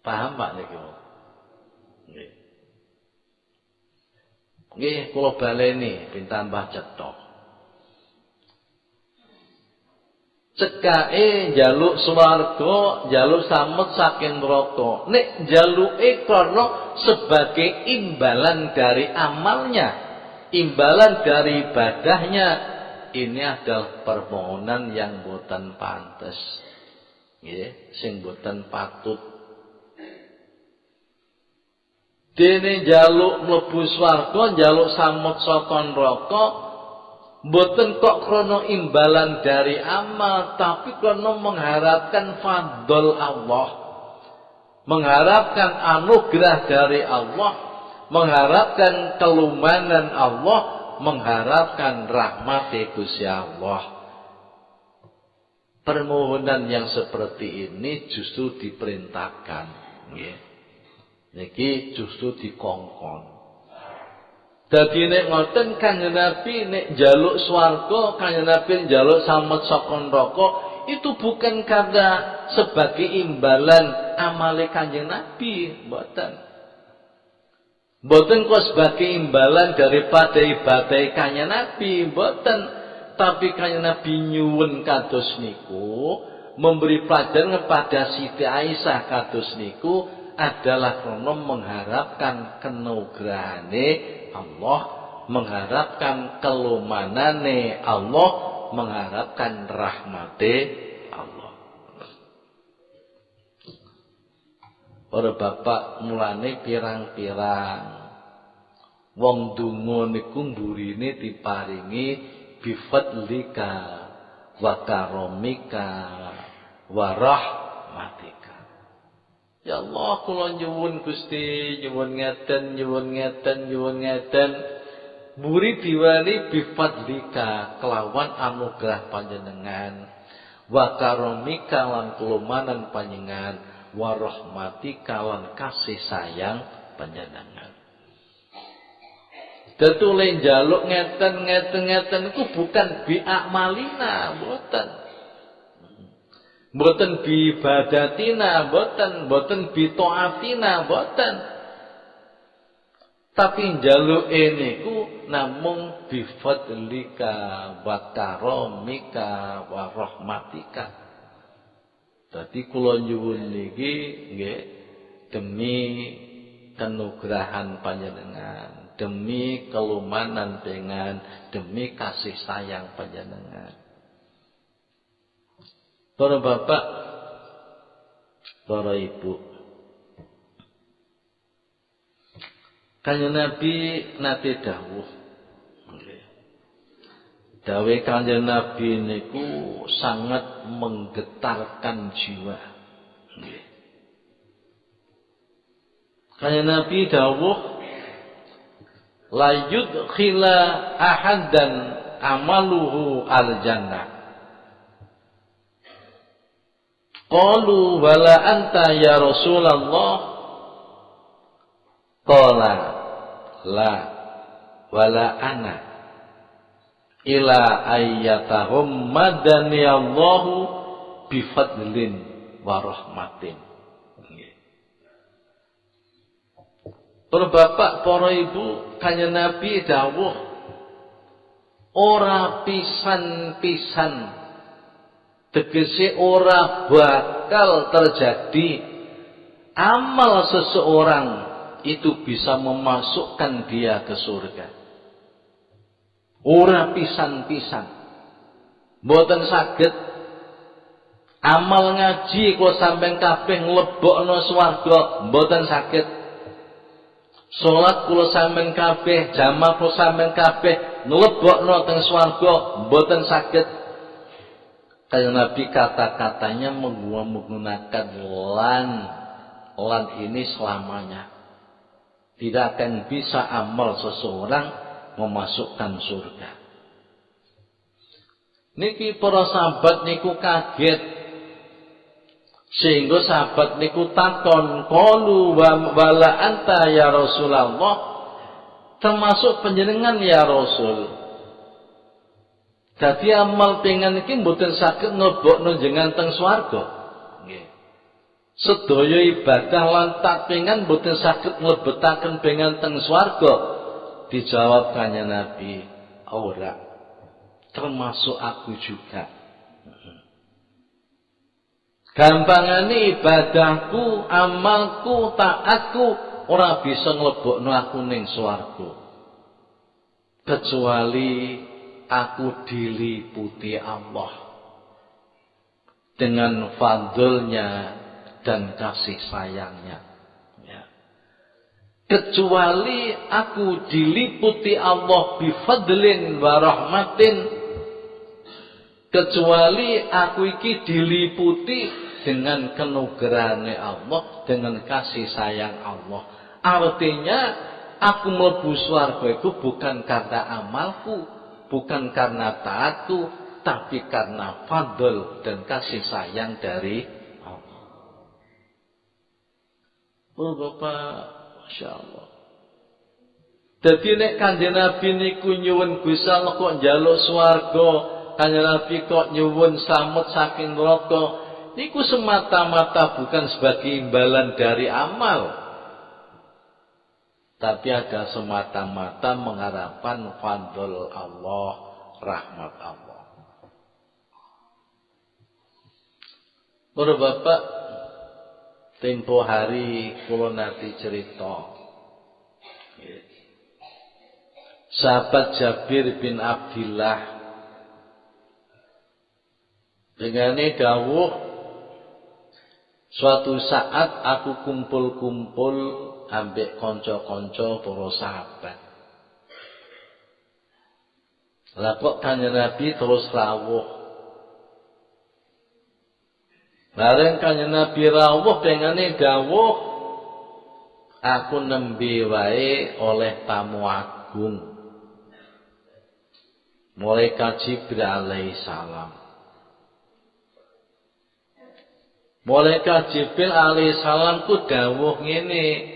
Paham Pak niki? Nggih. Nggih kula baleni ben tambah cetha. Cekake njaluk swarga, njaluk slamet saking neraka. Nek njaluke karena sebagai imbalan dari amalnya, imbalan dari ibadahnya, ini adalah permohonan yang boten pantes. Nggih, sing boten patut. Dene njaluk mlebu swarga, njaluk slamet saka neraka, mboten kok krono imbalan dari amal, tapi krono mengharapkan fadl Allah, mengharapkan anugerah dari Allah, mengharapkan kelumanan Allah, mengharapkan rahmat Gusti Allah. Permohonan yang seperti ini justru diperintahkan, nggih. Niki justru dikongkon. Dadi nek ngoten Kanjeng Nabi nek njaluk swarga, Kanjeng Nabi njaluk slamet saka neraka, itu bukan karena sebagai imbalan amale Kanjeng Nabi, mboten. Mboten kok sebagai imbalan daripada ibadah Kanjeng Nabi, mboten. Tapi Kanjeng Nabi nyuwun kados niku, memberi pelajaran kepada Siti Aisyah kados niku adalah karena mengharapkan kenugrahane Allah, mengharapkan kelumanane Allah, mengharapkan rahmate Allah. Para bapak mulane pirang-pirang wong donga niku mburine diparingi bifadlika wa karomika wa rahmatika. Ya Allah, kula nyuwun Gusti, nyuwun ngeten. Muri diwali bifadlika kelawan anugerah panjenengan, wa karomika lan kulumanan panjenengan, wa rahmatika lan kasih sayang panjenengan. Tetule njaluk ngeten iku bukan bi'amalina, mboten. Mboten bibadatina, mboten bitoatina, mboten. Tapi njaluke niku namung bifadlika wa karomika wa rahmatika. Dadi kula nyuwun niki nggih demi kenugrahan panjenengan, demi kelumanan dengan, demi kasih sayang panjenengan. Para bapak, para ibu, Kanjeng Nabi nate dawuh. Dawuh Kanjeng Nabi niku sangat menggetarkan jiwa. Kanjeng Nabi dawuh, la yudkhila ahadan amaluhu al-jannah. Qalu wala anta ya Rasulullah. Qala la wala ana ila ayyatahum madani Allahu bifadlin wa rahmatin. Para bapak, para ibu, Kanjeng Nabi dawuh ora pisan-pisan, tegese ora bakal terjadi amal seseorang itu bisa memasukkan dia ke surga. Ora pisan-pisan. Mboten saged amal ngaji kok sampean kabeh nglebokno swarga, mboten saged. Salat kula sampean kabeh, jamaah kula sampean kabeh nglebokno teng swarga, mboten saged. Kanjeng Nabi kata-katanya menggunakan lan ini selamanya. Tidak akan bisa amal seseorang memasukkan surga. Niki para sahabat niku kaget. Sehingga sahabat niku takon, qalu wala anta ya Rasulullah, termasuk panjenengan ya Rasul. Dadi amal pengen iki mboten saged nglebokno njenengan teng swarga. Nggih. Sedaya ibadah lan tapengan mboten saged mlebetaken pengen teng swarga. Dijawab Kanjeng Nabi, ora. Termasuk aku juga. Gampangane ibadahku, amalku, taatku ora bisa nglebokno aku ning swarga. Kecuali aku diliputi Allah dengan fadlnya dan kasih sayangnya. Ya. Kecuali aku diliputi Allah bifadlin wa rahmatin, kecuali aku iki diliputi dengan kenugrahan Allah, dengan kasih sayang Allah. Artinya aku mlebu swarga itu bukan karena amalku, bukan karena taatku, tapi karena fadl dan kasih sayang dari Allah. Oh Bapak, Masya Allah. Dadi nek Kanjeng Nabi niku nyuwun Gusti Allah kok njaluk swarga, Kanjeng Nabi kok nyuwun slamet saking neraka, niku semata-mata bukan sebagai imbalan dari amal, tapi ada semata-mata mengharapkan fadl Allah, rahmat Allah. Para bapak, tempo hari kula nate cerita. Sahabat Jabir bin Abdillah dengane dawuh, suatu saat aku kumpul-kumpul ambek kanca-kanca para sahabat. Lah kok Kanjeng Nabi terus rawuh. Bareng Kanjeng Nabi rawuh dengane dawuh, aku nembe wae oleh tamu agung. Malaikat Jibril alaihi salam. Malaikat Jibril alaihi salam ku dawuh ngene,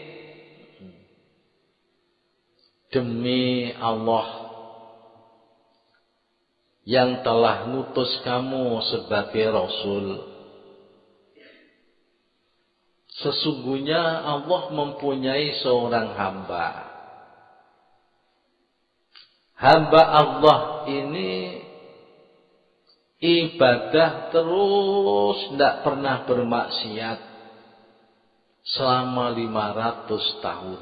demi Allah yang telah ngutus kamu sebagai Rasul, sesungguhnya Allah mempunyai seorang hamba. Hamba Allah ini ibadah terus, tidak pernah bermaksiat selama 500 tahun.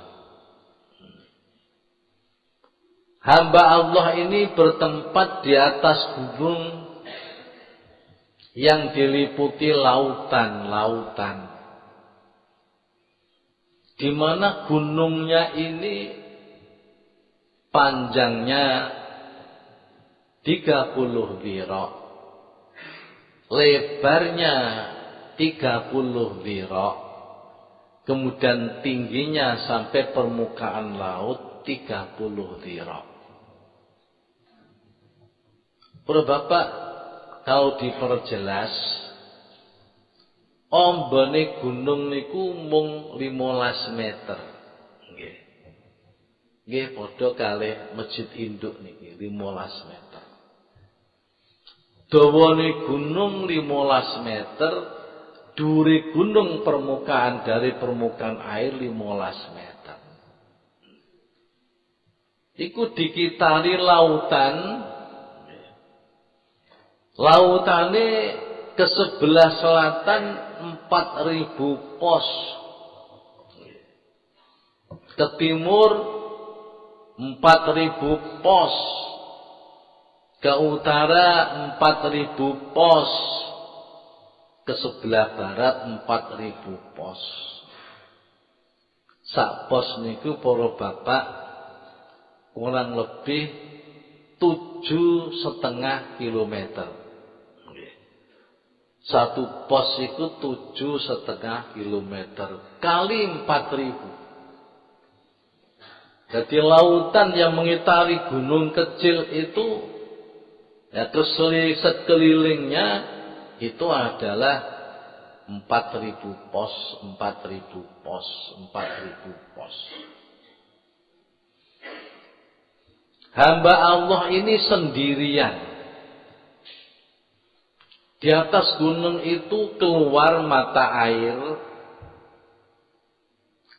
Hamba Allah ini bertempat di atas gunung yang diliputi lautan-lautan, di mana gunungnya ini panjangnya 30 dhira', lebarnya 30 dhira', kemudian tingginya sampai permukaan laut 30 dhira'. Para bapak, kalau diperjelas, ombane gunung niku mung 15 meter. Nggih padha kalih masjid induk niki 15 meter. Dawane gunung 15 meter, dhuwure gunung permukaan dari permukaan air 15 meter. Iku dikitari lautan. Lautane ke sebelah selatan 4.000 pos. Ke timur 4.000 pos, ke utara 4.000 pos, ke sebelah barat 4.000 pos. Sak pos niku para bapak kurang lebih 7,5 kilometer. Satu pos itu 7,5 kilometer kali 4.000. Jadi lautan yang mengitari gunung kecil itu, ya sekelilingnya itu adalah 4.000 pos, 4.000 pos, 4.000 pos. Hamba Allah ini sendirian. Di atas gunung itu keluar mata air.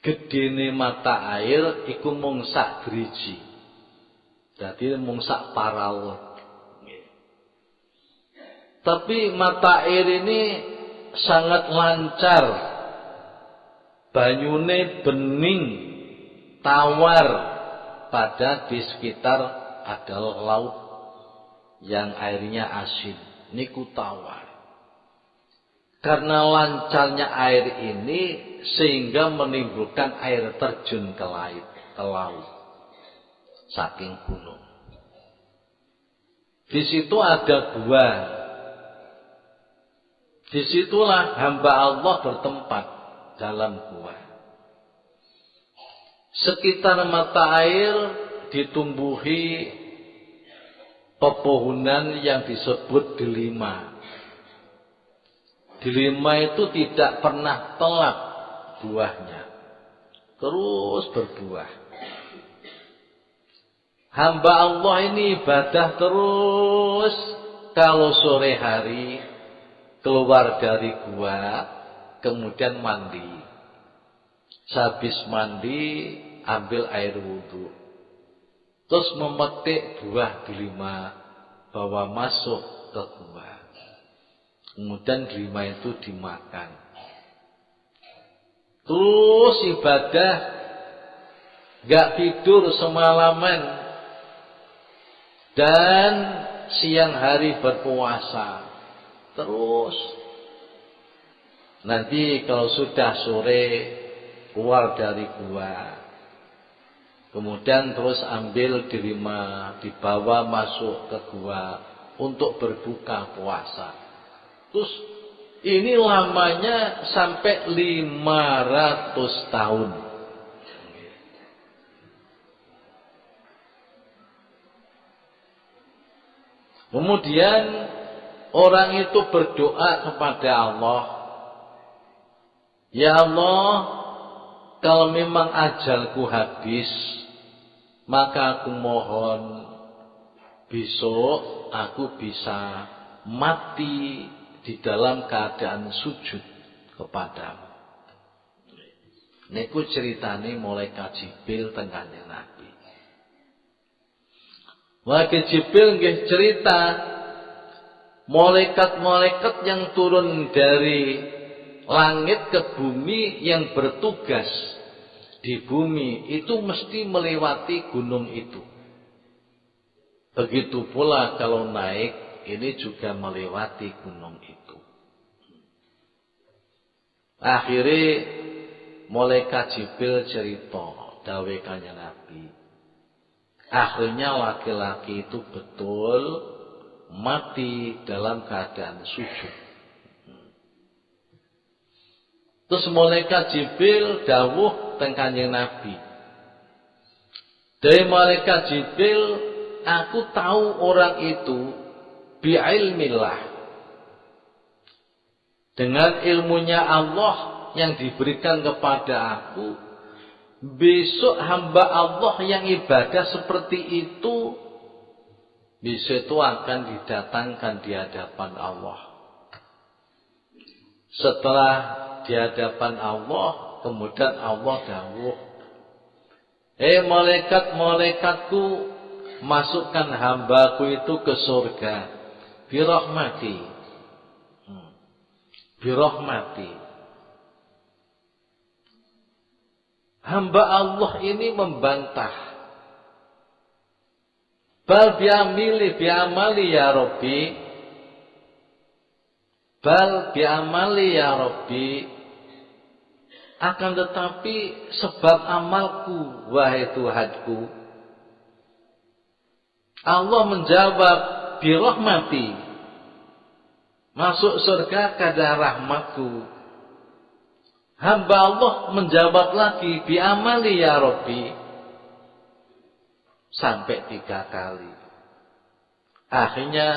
Gedene mata air iku mung sak driji. Dadi mung sak paraut. Tapi mata air ini sangat lancar. Banyune bening, tawar, pada di sekitar ada laut yang airnya asin. Niku tawar. Karena lancarnya air ini sehingga menimbulkan air terjun ke laut saking gunung. Di situ ada gua. Disitulah hamba Allah bertempat dalam gua. Sekitar mata air ditumbuhi pepohonan yang disebut delima. Delima itu tidak pernah telat buahnya, terus berbuah. Hamba Allah ini ibadah terus. Kalau sore hari keluar dari gua, kemudian mandi. Sehabis mandi, ambil air wudhu. Terus memetik buah delima, bawa masuk ke gua. Kemudian delima itu dimakan. Terus ibadah, gak tidur semalaman. Dan siang hari berpuasa. Terus. Nanti kalau sudah sore, keluar dari gua. Kemudian terus ambil delima, dibawa masuk ke gua untuk berbuka puasa. Terus ini lamanya sampai 500 tahun. Kemudian orang itu berdoa kepada Allah. Ya Allah, kalau memang ajalku habis, maka aku mohon besok aku bisa mati di dalam keadaan sujud kepadamu. Niku ceritane malaikat Jibril teng Kanjeng Nabi. Malaikat Jibril nggih cerita malaikat-malaikat yang turun dari langit ke bumi yang bertugas di bumi itu mesti melewati gunung itu. Begitu pula kalau naik ini juga melewati gunung itu. Akhirnya malaikat Jibril cerita dawe Kanjeng Nabi. Akhirnya laki-laki itu betul mati dalam keadaan sujud. Terus malaikat Jibril dawuh teng Kanjeng Nabi. Dari malaikat Jibril, aku tahu orang itu bi'ilmillah. Dengan ilmunya Allah yang diberikan kepada aku, besok hamba Allah yang ibadah seperti itu, besok itu akan didatangkan di hadapan Allah. Setelah di hadapan Allah, kemudian Allah dawuh, malaikat-malaikatku, masukkan hambaku itu ke surga. Birahmati. Birahmati. Hamba Allah ini membantah. Bal bi'amali ya Rabbi. Bal bi'amali ya Rabbi. Akan tetapi sebab amalku, wahai Tuhanku. Allah menjawab, birahmati. Masuk surga karena rahmatku. Hamba Allah menjawab lagi, bi'amali ya Rabbi. Sampai 3 kali. Akhirnya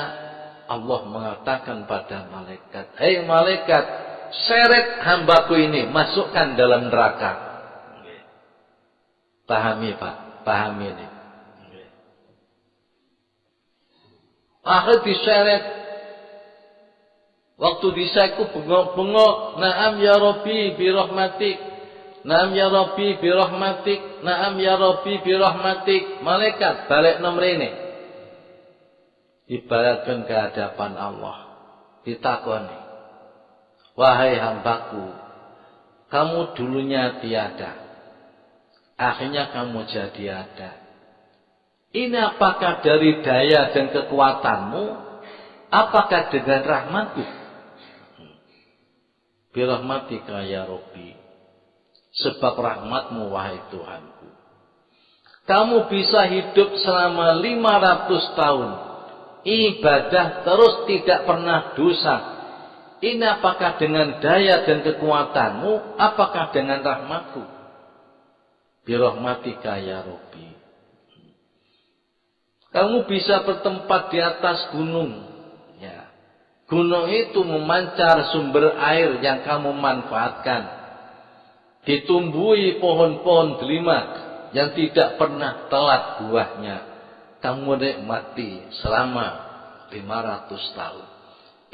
Allah mengatakan pada malaikat, hei malaikat, seret hambaku ini, masukkan dalam neraka. Pahami Pak, pahami ini. Akhirnya diseret. Waktu disaiku bengok-bengok, na'am ya Rabbi birahmatik, na'am ya Rabbi birahmatik, na'am ya Rabbi birahmatik. Malaikat balik nomor ini. Ibaratkan ke hadapan Allah. Ditakoni, wahai hambaku, kamu dulunya tiada, akhirnya kamu jadi ada. Ini apakah dari daya dan kekuatanmu? Apakah dengan rahmatku? Birahmatika ya Rabbi. Sebab rahmatmu wahai Tuhanku. Kamu bisa hidup selama 500 tahun. Ibadah terus tidak pernah dosa. Ini apakah dengan daya dan kekuatanmu? Apakah dengan rahmatku? Birahmatika ya Rabbi. Kamu bisa bertempat di atas gunung. Ya. Gunung itu memancar sumber air yang kamu manfaatkan. Ditumbuhi pohon-pohon delima yang tidak pernah telat buahnya. kamu nikmati selama 500 tahun.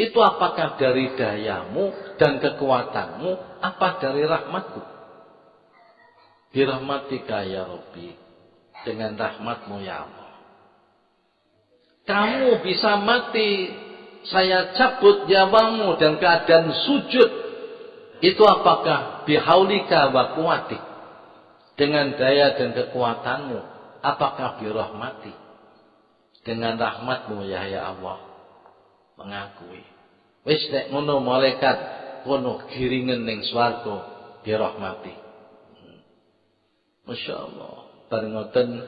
Itu apakah dari dayamu dan kekuatanmu, apa dari rahmatku? Birahmatika ya Rabbi, dengan rahmatmu ya Allah. Kamu bisa mati, saya cabut nyawamu dan keadaan sujud. Itu apakah bihaulika wa quwatik, dengan daya dan kekuatanmu, apakah birahmati, dengan rahmatmu ya Allah. Mengakui. Wis nek ngono malaikat kono giringen ning swarga birahmati. Masyaallah. Bareng ngoten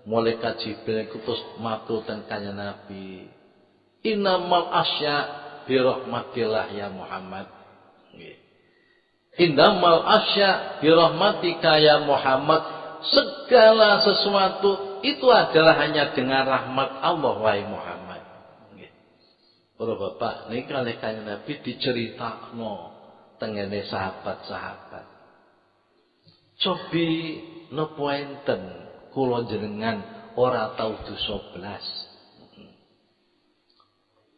malaikat Jibril iku terus matur teng kanjeng Nabi. Innamal asya birahmatillah ya Muhammad. Nggih. Innamal asya birahmatika ya Muhammad. Segala sesuatu itu adalah hanya dengan rahmat Allah wahai Muhammad. Para bapak, ini kalih kanjeng Nabi diceritakno tengene sahabat-sahabat. Cobi napa enten kula jenengan ora tau dosa blas.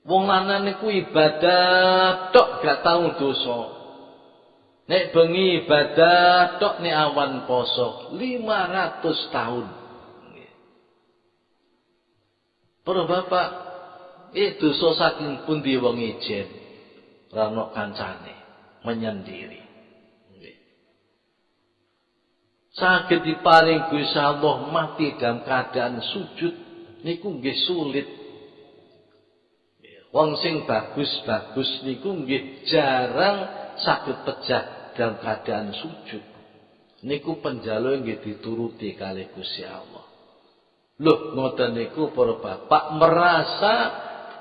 Wong lanang niku ibadah tok gak tau dosa. Nek bengi ibadah tok nek awan poso 500 tahun. Para bapak, dosa saking pundi wong ijen rano kancane menyendiri. Saged diparing Gusti Allah mati dalam keadaan sujud niku nggih sulit. Wong sing bagus-bagus niku nggih jarang saged pejah dalam keadaan sujud. Niku penjaluke nggih dituruti kalih Gusti Allah. Loh ngoten niku para bapak merasa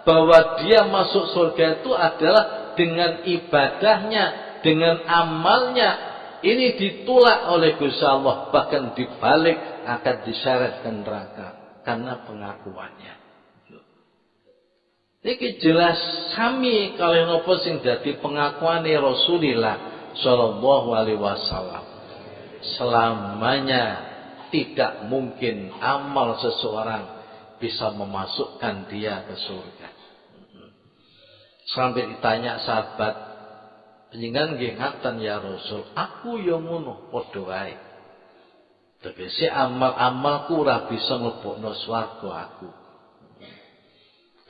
bahwa dia masuk surga itu adalah dengan ibadahnya, dengan amalnya. Ini ditolak oleh Gusti Allah, bahkan dibalik akan diseret ke neraka karena pengakuannya. Iki jelas sami kalih napa sing dadi pengakuane Rasulullah sallallahu alaihi wasallam. Selamanya tidak mungkin amal seseorang bisa memasukkan dia ke surga. Sampai ditanya sahabat, panjenengan nggih ngaten ya Rasul, aku ya ngono padha wae. Tegese amal-amalku ora bisa mlebokno swarga aku.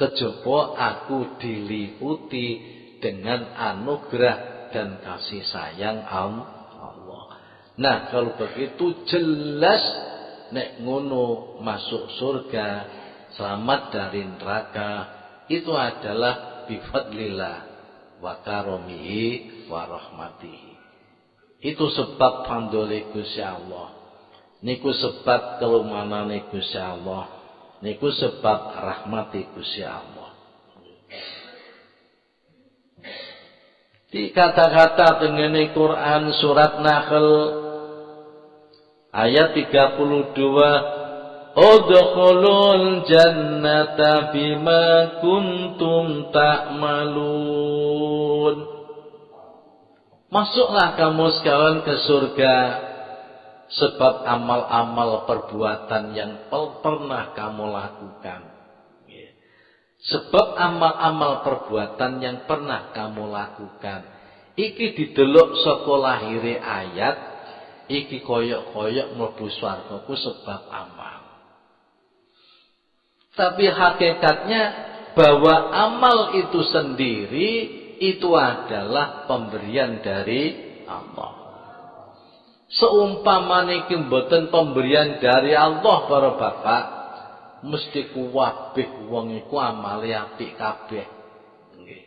Kejaba aku diliputi dengan anugerah dan kasih sayang Allah. Nah, kalau begitu jelas nek ngono masuk surga, selamat dari neraka, itu adalah bifadlillah wa karomihi wa rahmatihi. Itu sebab fadlile Gusti Allah. Niku sebab kelumanane Gusti Allah. Niku sebab rahmati Gusti Allah. Di kata-kata tengene Quran surat Nahl ayat 32, Udkhulul jannata bima kuntum ta'malun. Masuklah kamu sekalian ke surga sebab amal-amal perbuatan yang pernah kamu lakukan. Sebab amal-amal perbuatan yang pernah kamu lakukan. Iki didelok saka lahire ayat, iki koyok-koyok mlebu swarga ku sebab amal. Tapi hakikatnya bahwa amal itu sendiri itu adalah pemberian dari Allah. Seumpamane iki mboten pemberian dari Allah para bapak, mesti kuwabeh wong iku amale apik kabeh. Nggih.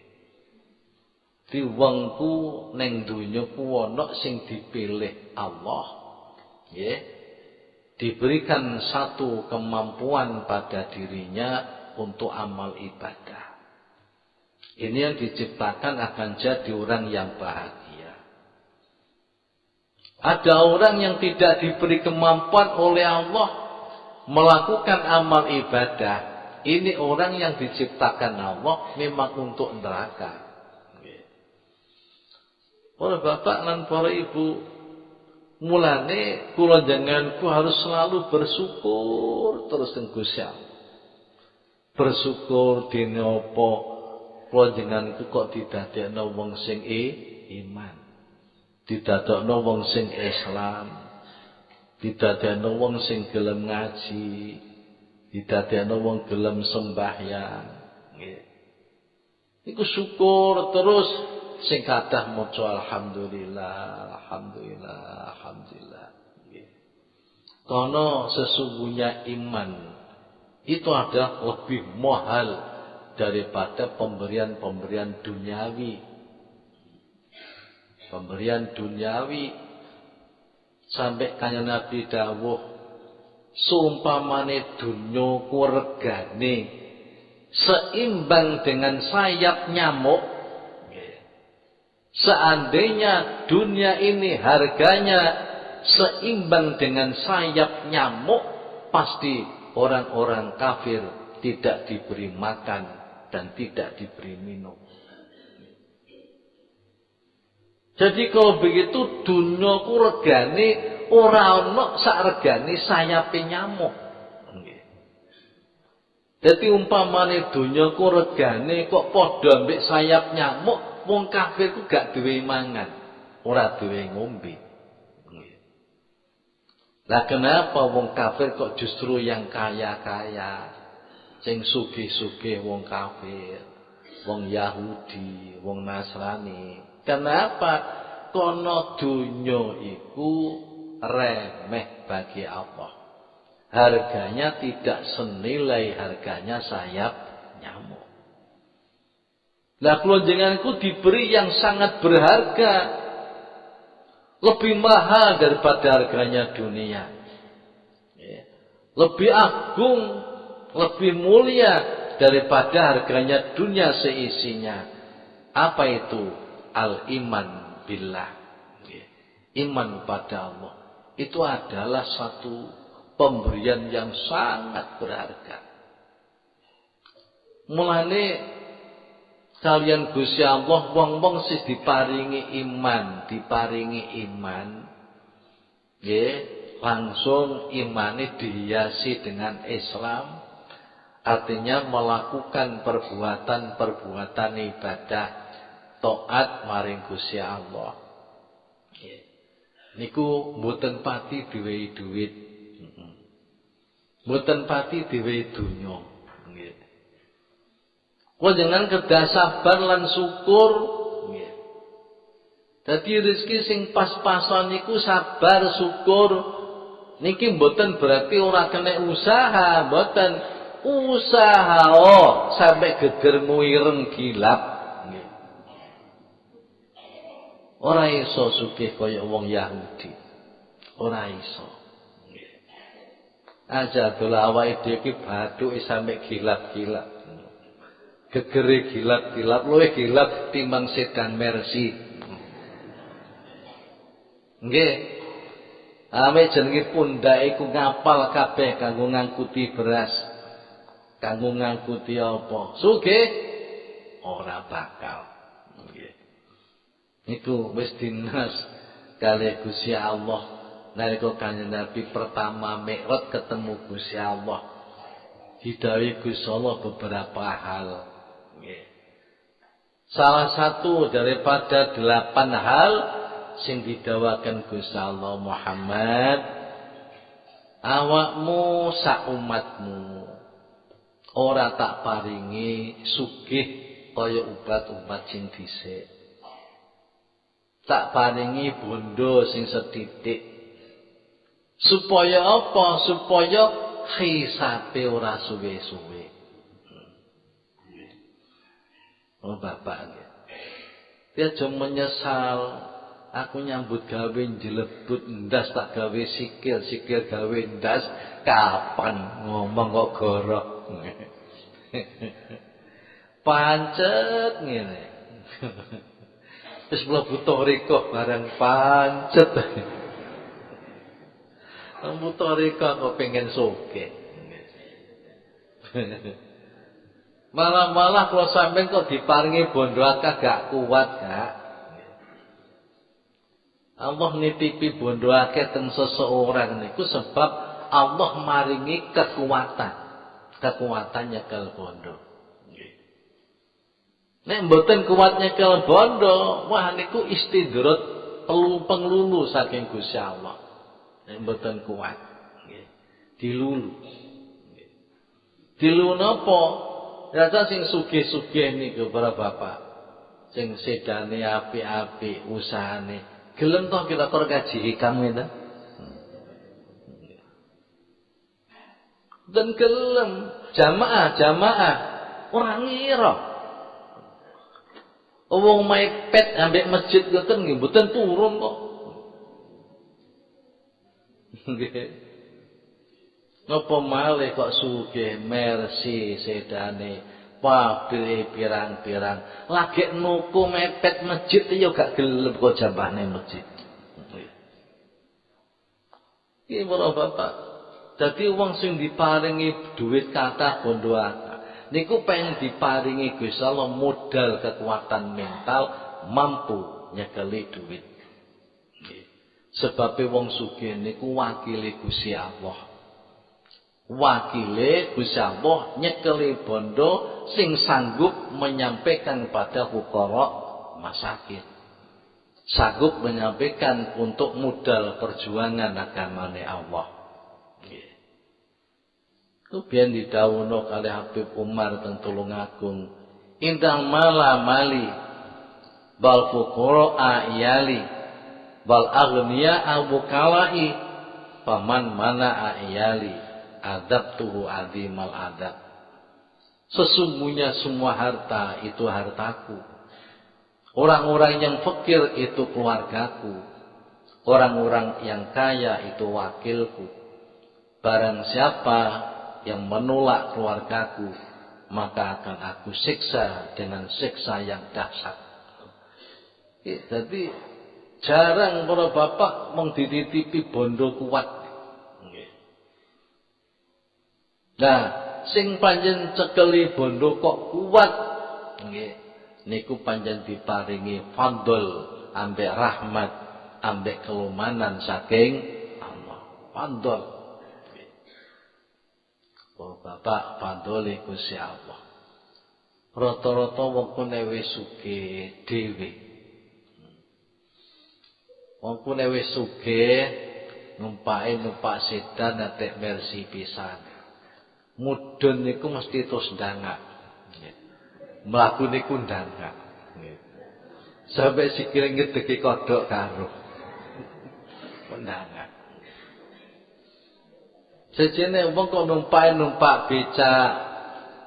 Di wongku ning donya ku ana sing dipilih Allah. Nggih. Diberikan satu kemampuan pada dirinya untuk amal ibadah. Ini yang diciptakan akan jadi orang yang bahagia. Ada orang yang tidak diberi kemampuan oleh Allah melakukan amal ibadah. Ini orang yang diciptakan Allah memang untuk neraka. Para bapak dan para ibu, mulane kula jenenganku harus selalu bersyukur terus teng Gusti Allah. bersyukur dene apa kula jenengan kok didadekno wong sing iman, didadekno wong sing Islam, didadekno wong sing gelem ngaji, didadekno wong gelem sembahyang. Nggih. Iku syukur terus sing kathah maca alhamdulillah, alhamdulillah, alhamdulillah. Nggih. Karena sesungguhnya iman itu adalah lebih mahal daripada pemberian-pemberian duniawi. Pemberian duniawi sampai kaya Nabi dawuh seumpamane dunya ku regane seimbang dengan sayap nyamuk. Seandainya dunia ini harganya seimbang dengan sayap nyamuk, pasti orang-orang kafir tidak diberi makan dan tidak diberi minum. Jadi kalau begitu dunia ku regane ora ana sak regane sayape nyamuk. Jadi umpamane dunia ku regane kok padha mbek sayap nyamuk, wong kafir ku gak duwe mangan, ora duwe ngombe. Lah kenapa wong kafir kok justru yang kaya-kaya? Sing sugih-sugih wong kafir, wong Yahudi, wong Nasrani. Kenapa? Kono dunya iku remeh bagi Allah. Harganya tidak senilai harganya sayap nyamuk. Lah kula jenenganku diberi yang sangat berharga, lebih mahal daripada harganya dunia. Lebih agung, lebih mulia daripada harganya dunia seisinya. Apa itu? Al-iman billah. Iman pada Allah. Itu adalah satu pemberian yang sangat berharga. Mulane kalian Gusti Allah wong-wong sing diparingi iman, nggih, langsung imane dihiasi dengan Islam. Artinya melakukan perbuatan-perbuatan ibadah taat maring Gusti Allah. Nggih. Niku mboten pati diwehi duit. Mboten pati diwehi donya. Nggih. Kula jenengan kedah sabar lan syukur. Nggih. Dadi rezeki sing pas-pasan niku sabar syukur. Niki mboten berarti ora kena usaha, mboten. Usaha sampai geger muireng gilap. Nggih. Ora iso sugih kaya wong Yahudi. Ora iso. Nggih. Aja dol awake dhewe iki bathuke sampe gilap-gilap. Gegere gilap-gilap, luwih gilap timbang sedan Mercy. Nggih. Ame jenenge pundhake iku ngapal kabeh kanggo ngangkuti beras. Kanggo ngangkuti apa? Sugih ora bakal. Nggih. Niku wis dinas kalih Gusti Allah nalika Kanjeng Nabi pertama Mi'raj ketemu Gusti Allah. Didhawuhi Gusti Allah beberapa hal. Nggih. Salah satu daripada 8 hal sing didhawaken Gusti Allah, Muhammad, awakmu sak umatmu ora tak paringi sugih kaya umat-umat sing dhisik. Tak paringi bondo sing sethithik. Supaya apa? Supaya hisabe ora suwe-suwe. Oh bapak nggih. Dia aja menyesal. Aku nyambut gawe njlebut ndas tak gawe sikil gawe ndas. Kapan ngomong kok gorok. Pancet ngene. Wis mlebu thariqah barang pancet. Mlebu thariqah kok pengen sugih. Malah kula sampeyan kok diparingi bondo akeh gak kuat gak. Allah nitipi bondo akeh teng seseorang niku sebab Allah maringi kekuatan. kekuatan nyekel bondo. Nek mboten kuat nyekel bondo, wah niku istidrat penglulu saking Gusti Allah. Nek mboten kuat, nggih. Dilulu. Nggih. Dilulu napa? Rasa sing sugih-sugih niku para bapak. Sing sedane apik-apik usahane. Gelem toh kita kor kaji hikam ngene. Dan gelem jamaah ora ngira. Wong mepet ambek masjid ngoten nggih mboten turun kok. Nggih. Napa malih kok sugih Mercy sedane pabrik pirang-pirang lagi nuku mepet masjid ya gak gelem kok jambahne masjid. Iki para bapak, dadi wong sing diparingi duit kathah bondo akeh niku pengen diparingi Gusti Allah modal kekuatan mental mampu nyekeli duit. Sebab wong sugih niku wakile Gusti Allah. Wakile Gusti Allah nyekeli bondo sing sanggup menyampaikan pada fuqara masakin. Sanggup menyampaikan untuk modal perjuangan agamane Allah. Itu biyen didhawuhna kali Habib Umar teng Tulungagung. Indang mala mali bal fuqara iyali bal aghniya abukalai paman mana iyali adabtuhu azimal adab. Sesungguhnya semua harta itu hartaku. Orang-orang yang fakir itu keluargaku. Orang-orang yang kaya itu wakilku. Barang siapa yang menolak keluargaku, maka akan aku siksa dengan siksa yang dahsyat. Jadi jarang para bapak mengtitipi bondo kuat. Nah, sing panjen cekeli bondo kok kuat, niku panjen diparingi fadl ambek rahmat ambek kelumanan saking Allah. Fadl. Oh bapak fadhole Gusti Allah. Rata-rata wong kene wis sugih dhewe. Wong kene wis sugih numpak sedan atek Mercy pisan. Mudhun niku mesti terus ndangak. Mlaku niku ndangak. Sampai sikile ngedeki kodhok karo. Ndangak. Sejene wong kok numpak becak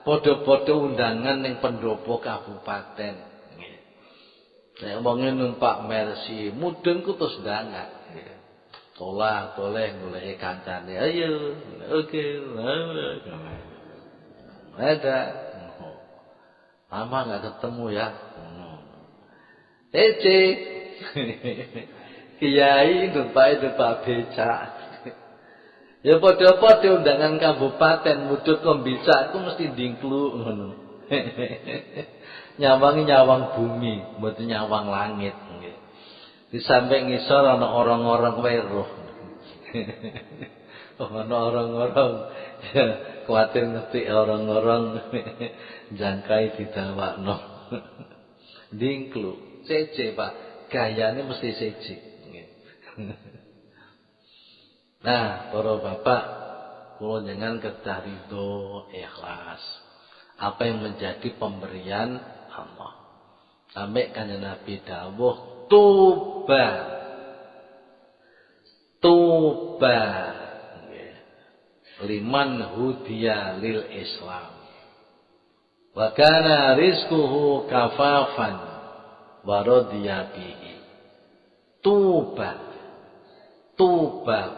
padha-padha undangan ning pendopo kabupaten. Nek wonge numpak Mercy, mudhun ku terus ndangak. Tolah toleh goleki kancane. Ayo, oke. Ada. Lama enggak ketemu ya. Ece. Kiai numpak becak. Ya padha-padha undangan kabupaten mudhut kombicak iku mesti dingklu ngono. Nyawangi nyawang bumi, mboten nyawang langit nggih. Di samping ngisor ana orang-orang weruh. Ana orang-orang ya kuwatir ngetik orang-orang jangkai didawakno. Dingklu, sece Pak, gayane mesti sece nggih. Nah, para bapak, kula njenengan kedah ridho, ikhlas. Apa yang menjadi pemberian Allah. Sampai kanjeng Nabi dawuh, tuba. Liman hudiya lil Islam. Wa kana rizquhu kafafan wa radiya bihi. Tuba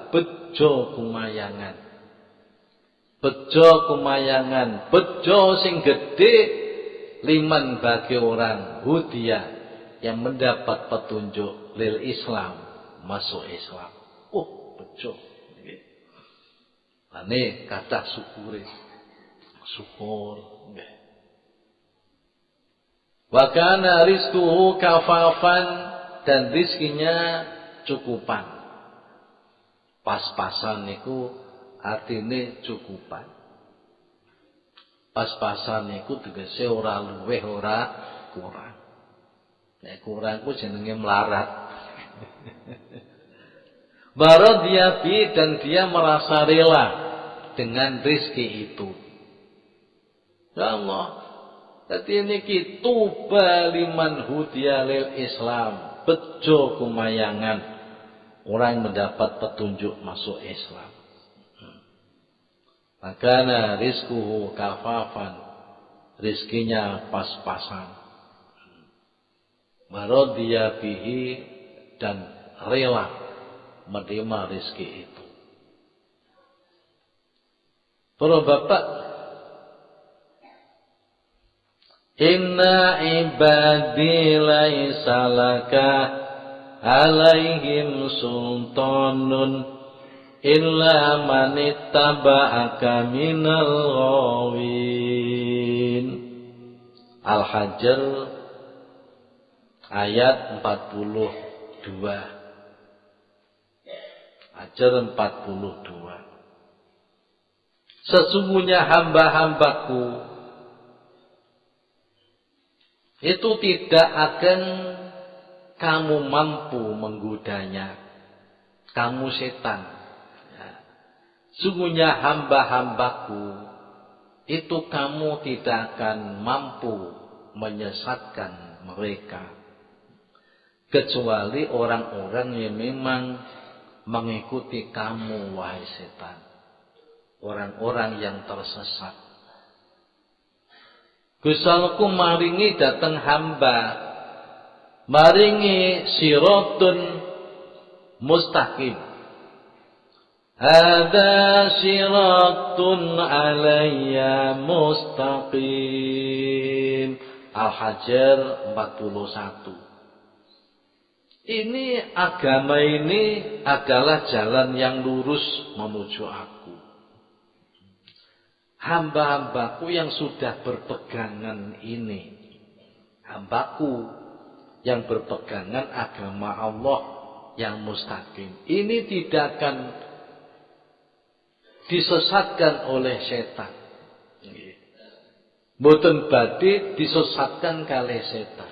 bejo kumayangan. Bejo sing gede liman bagi orang hudia yang mendapat petunjuk lil Islam, masuk Islam. Oh, bejo. Ane kata syukur nggih. Wa kana rizquhu kafafan dan rizkinya cukupan. Pas-pasan niku artine cukupan. Pas-pasan iku tegese ora luweh ora kurang. Nek kurang ku jenenge melarat. Baradiyabi, dan dia merasa rela dengan rizki itu. Ya Allah, dadi niki tuba liman hudiya lil Islam, bejo kumayangan orang yang mendapat petunjuk masuk Islam. Makana rizkuhu kafafan, rizkinya pas-pasan. Baradiyabihi, dan rela menerima rizki itu. Para bapak, inna ibadi laisa laka alaihim sultanun illa man ittaba'aka minal ghawin. Al-Hajr ayat 42. Hajr 42. Sesungguhnya hamba-hambaku itu tidak akan kamu mampu menggodanya. Kamu setan. Ya. Sungguhnya hamba-hambaku itu kamu tidak akan mampu menyesatkan mereka. Kecuali orang-orang yang memang mengikuti kamu, wahai setan. Orang-orang yang tersesat. Gusalku maringi datang hamba, maringi siratun mustaqim. Hada siratun alayya mustaqim. Al-Hajr 41. Ini agama ini adalah jalan yang lurus menuju aku. Hamba-hambaku yang sudah berpegangan ini, hambaku yang berpegangan agama Allah yang mustaqim, ini tidak akan disesatkan oleh setan. Mboten badhe disesatkan kalih setan.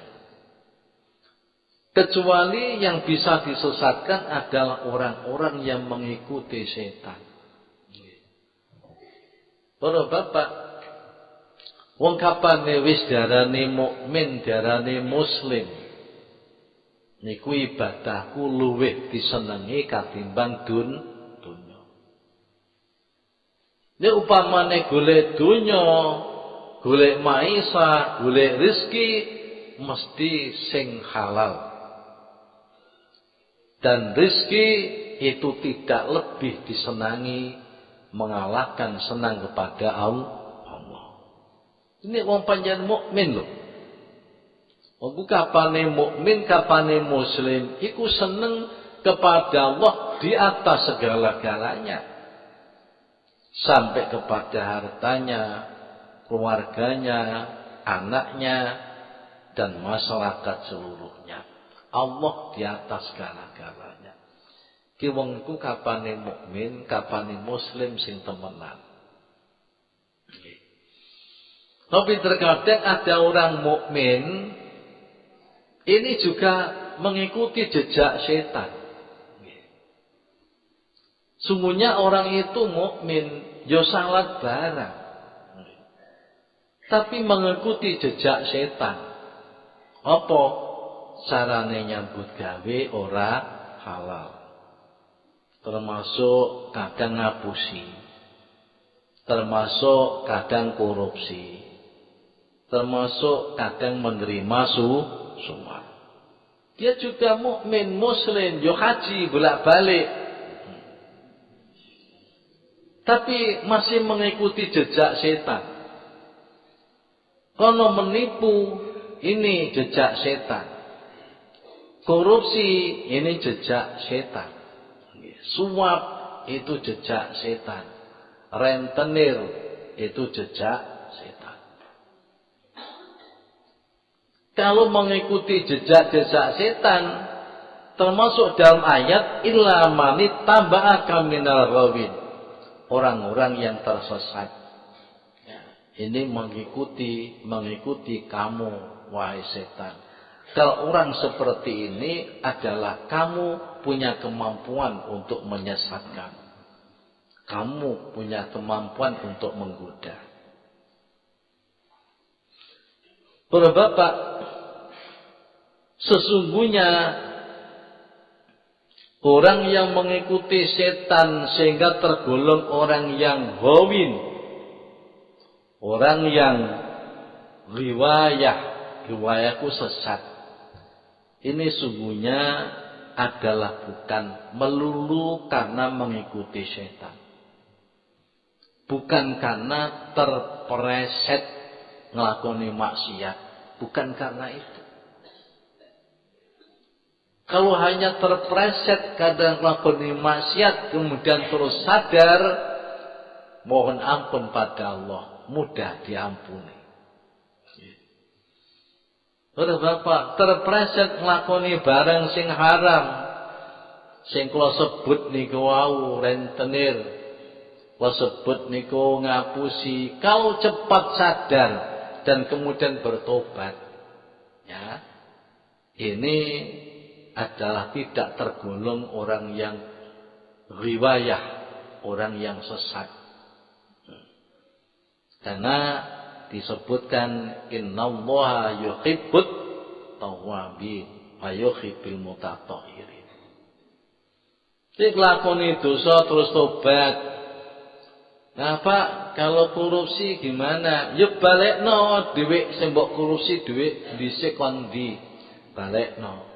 Kecuali yang bisa disesatkan adalah orang-orang yang mengikuti setan. Para bapak, wong kapane wis darane mukmin, darane muslim, niku ibadahku luwih disenengi katimbang dunya. Nek upamane golek dunya, golek maisa, golek rezeki, mesti sing halal. Dan rizki itu tidak lebih disenangi mengalahkan senang kepada Allah. Ini wong panjenengan mukmin loh. Wong kapane mukmin, kapane muslim, iku seneng kepada Allah di atas segala-galanya. Sampai kepada hartanya, keluarganya, anaknya, dan masyarakat seluruhnya. Allah di atas segala-galanya. Ki wong iku kapane mukmin, kapane muslim sing temenan. Tapi terkadang ada orang mukmin ini juga mengikuti jejak setan. Sungguhnya orang itu mukmin, yo salat barang. Tapi mengikuti jejak setan. Apa? Carane nyambut gawe ora halal. Termasuk kadang ngapusi. Termasuk kadang korupsi. Termasuk kadang menerima suap. Dia juga mukmin muslim, yo haji bolak-balik. Tapi masih mengikuti jejak setan. Kalau menipu, ini jejak setan. Korupsi, ini jejak setan. Suap, itu jejak setan. Rentenir, itu jejak setan. Kalau mengikuti jejak-jejak setan, termasuk dalam ayat, illa manit tamba'aka minal ghawin. Orang-orang yang tersesat. Ya, Ini mengikuti kamu, wahai setan. Kalau orang seperti ini adalah kamu punya kemampuan untuk menyesatkan. Kamu punya kemampuan untuk menggoda. Para bapak, sesungguhnya orang yang mengikuti setan sehingga tergolong orang yang ghawin, orang yang riwayahku sesat. Ini sungguhnya adalah bukan melulu karena mengikuti setan. Bukan karena terpreset ngelakoni maksiat, bukan karena itu. Kalau hanya terpreset kadang ngelakoni maksiat kemudian terus sadar, mohon ampun pada Allah, mudah diampuni. Udah Bapak, terpreset ngelakoni barang sing haram, sing kula sebut niku wau rentenir, kula sebut niku ngapusi, kalau cepat sadar dan kemudian bertobat, ya, ini adalah tidak tergolong orang yang riwayah, orang yang sesat. Karena disebutkan innallaha yuhibbut tawwabin wa yuhibbul mutatahhirin. Sing lakoni dosa terus tobat. Nah Pak, kalau korupsi gimana? Ya balekno dhuwit sing mbok korupsi dhuwit dhisik kon ndi. Balekno.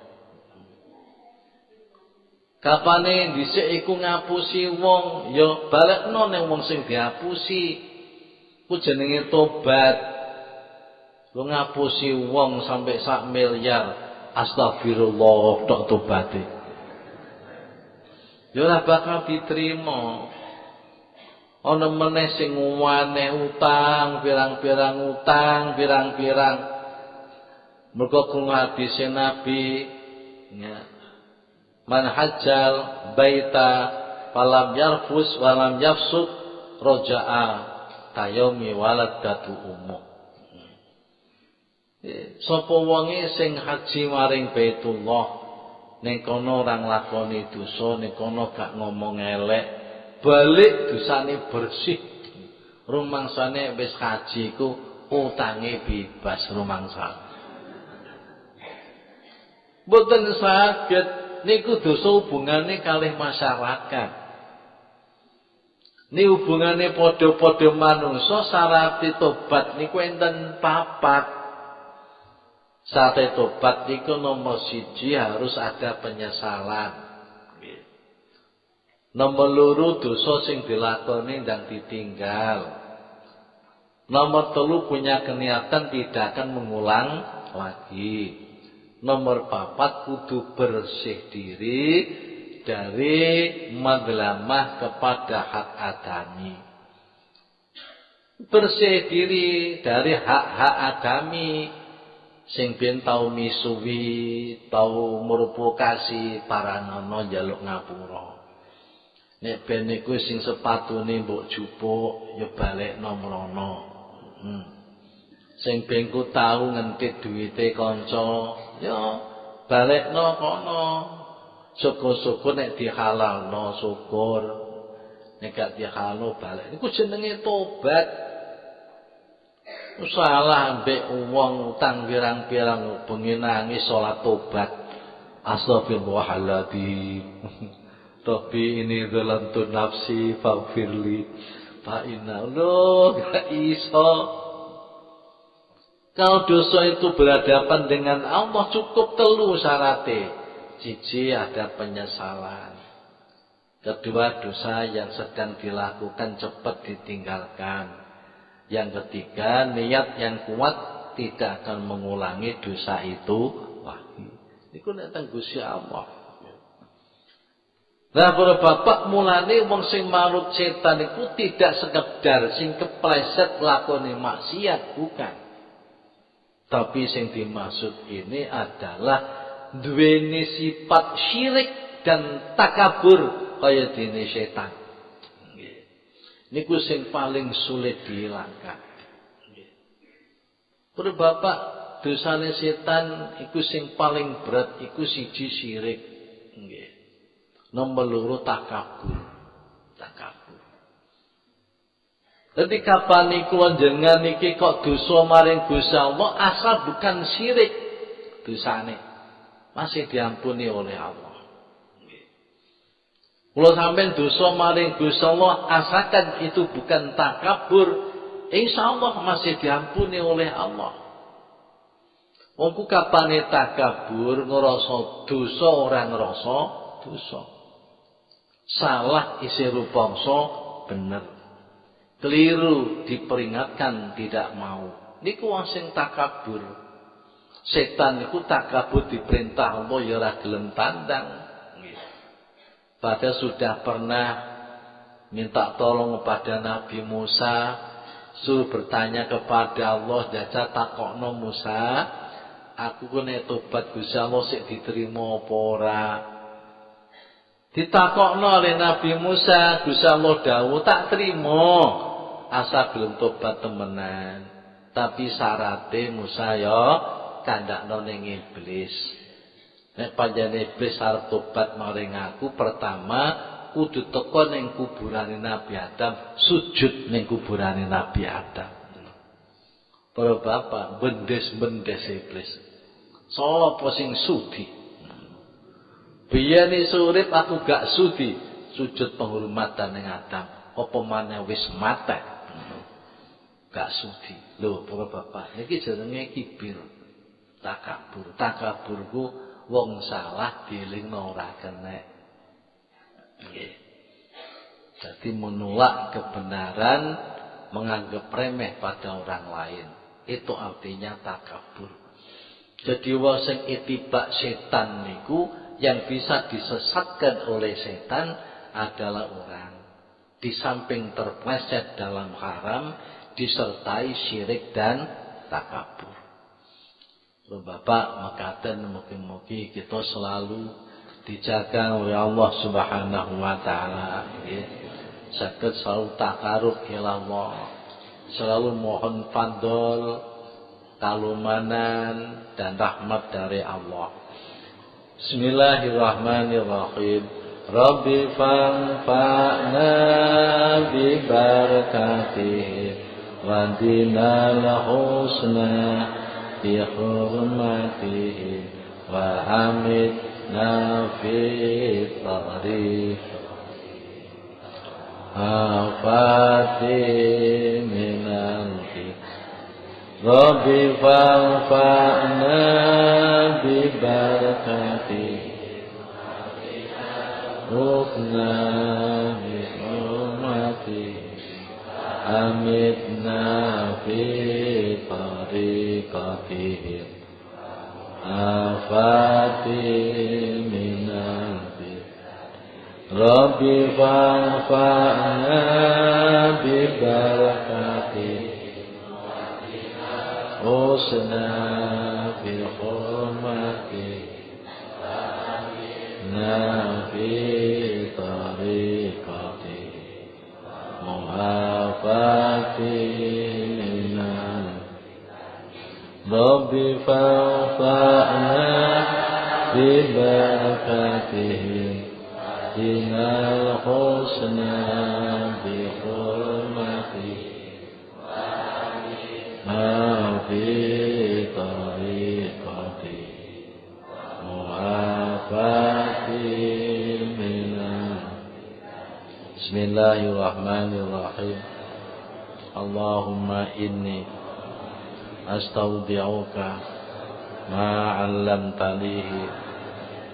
Kapane dhisik iku ngapusi wong, ya balekno ning wong sing diapusi. Ku jenenge tobat. Lu ngapusi wong sampai 1 miliar. Astagfirullah tok tobate. Ya ora bakal diterima. Ana meneh sing nguwane utang, pirang-pirang utang, pirang-pirang. Mergo krungu hadis Nabi, ya. Man hajjal baita falam yarfus walam yafsuk roja'a tayomi waladatu ummu. Sapa wonge sing haji maring Baitullah ning kono ora nglakoni dosa, ning kono gak ngomong elek, balik dosane bersih. Rumangsane wis haji ku utange bebas rumangsa. Mboten saged niku dosa hubungane kalih masyarakat. Ini hubungane padha-padha manungsa syarat tobat niku enten 4. Syarat tobat niku nomor 1 harus ada penyesalan. Nomor 2 dosa sing dilakoni dan ditinggal. Nomor 3 punya keniatan tidak akan mengulang lagi. Nomor 4 kudu bersih diri dari madlamah kepada hak adami. Bersih diri dari hak-hak adami sing ben tau misuwi, tau merupokasi paranono njaluk ngapura. Nek ben niku sing sepatune mbok jupuk ya balekno mrono. Sing ben ku tau ngentit duwite kanca ya balekno kono. Syukur-syukur nek dihalalno syukur. Nek gak dihalalno balik. Niku jenenge tobat. Salah ambek wong utang pirang-pirang bengi nangis salat tobat. Astagfirullahaladzim. Tapi ini zalamtu nafsi faghfirli fa inna gak iso. Kalau dosa itu berhadapan dengan Allah cukup 3 syaratnya. 1 ada penyesalan. 2 dosa yang sedang dilakukan cepat ditinggalkan. Yang 3 niat yang kuat tidak akan mengulangi dosa itu lagi. Iku nek teng Gusti Allah. Nah, para bapak mulane wong sing marut setan itu tidak sekedar sing kepleset lakoni maksiat, bukan. Tapi sing dimaksud ini adalah duweni sifat syirik dan takabur kaya dene setan. Niku sing paling sulit dihilangkan. Para bapak, dosane setan iku sing paling berat iku siji syirik. Nggih. Nomor loro takabur. Jadi kapan niku jenengan niki kok dosa maring Gusti Allah asal bukan syirik dosane masih diampuni oleh Allah. Kalau sampai dosa maring Gusti Allah asalkan itu bukan takabur, insyaallah masih diampuni oleh Allah. Wong ku kapane takabur ngrasa dosa ora ngrasa dosa. Salah isi rupangsa bener. Keliru diperingatkan tidak mau. Niku wong sing takabur. Setan niku takabur diperintah Allah ya ora gelem tandang. Padahal sudah pernah minta tolong kepada Nabi Musa, suruh bertanya kepada Allah, jaja takokno Musa, aku kene tobat Gusti Allah sik diterima apa ora? Ditakokno oleh Nabi Musa, Gusti Allah dawuh tak terima. Asa belum tobat temenan. Tapi syaratnya Musa ya kandakno ning iblis. Nek panjane iblis arep tobat maring aku, pertama kudu teka ning kuburane Nabi Adam, sujud ning kuburane Nabi Adam. Para bapak, bendes-bendes iblis. Sapa sing sudi? Biyen urip aku gak sudi sujud penghormatan ning Adam. Apa maneh wis mati? Gak sudi. Lho para bapak, iki jenenge kibir. Takabur. Takabur ku wong salah dielingno ora kenek. Nggih. Jadi menolak kebenaran, menganggap remeh pada orang lain. Itu artinya takabur. Jadi wong sing itibak setan niku yang bisa disesatkan oleh setan adalah orang di samping terpleset dalam haram disertai syirik dan takabur. Bapak makaten mugi-mugi kita selalu dijaga oleh Allah Subhanahu wa taala, nggih. Saged selalu takarub ila Allah. Selalu mohon fadl, kalumanan dan rahmat dari Allah. Bismillahirrahmanirrahim. Rabbi fanfa'na bi barakatihi wa dinal husna bi hurmatihi wa hamidna fi tariq afati minal Rabbi fanfa'na bi barakatihi husna bi hurmatihi amitna fi tariqatihi afati minati Rabbi fanfa'na bi barakatihi husna bi hurmatihi nafi tariqati muhafati minan Rabbi fa'fa'na bi barakatihi dinal husna bi hurmatihi nafi tariqati muhafati Bismillahirrahmanirrahim. Allahumma inni astaudi'uka ma 'allamtanihi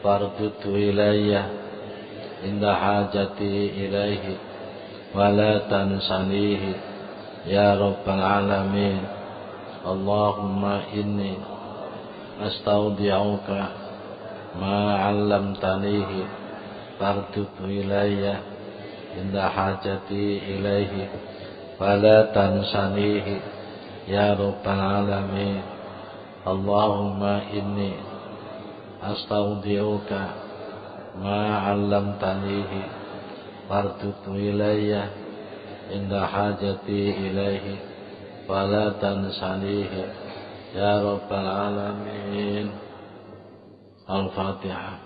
fardudhu ilayya inda hajati ilaihi wa la tansanihi ya rabbal alamin. Allahumma inni astaudi'uka ma 'allamtanihi fardudhu ilayya inda hajati ilaihi wala tansanihi ya rabbal alamin. Allahumma inni astaudi'uka ma 'allamtanihi fardudhu ilayya inda hajati ilaihi wala tansanihi ya rabbal alamin. Al-Fatihah.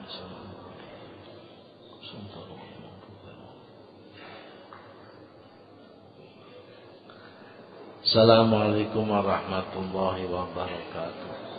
Assalamualaikum warahmatullahi wabarakatuh.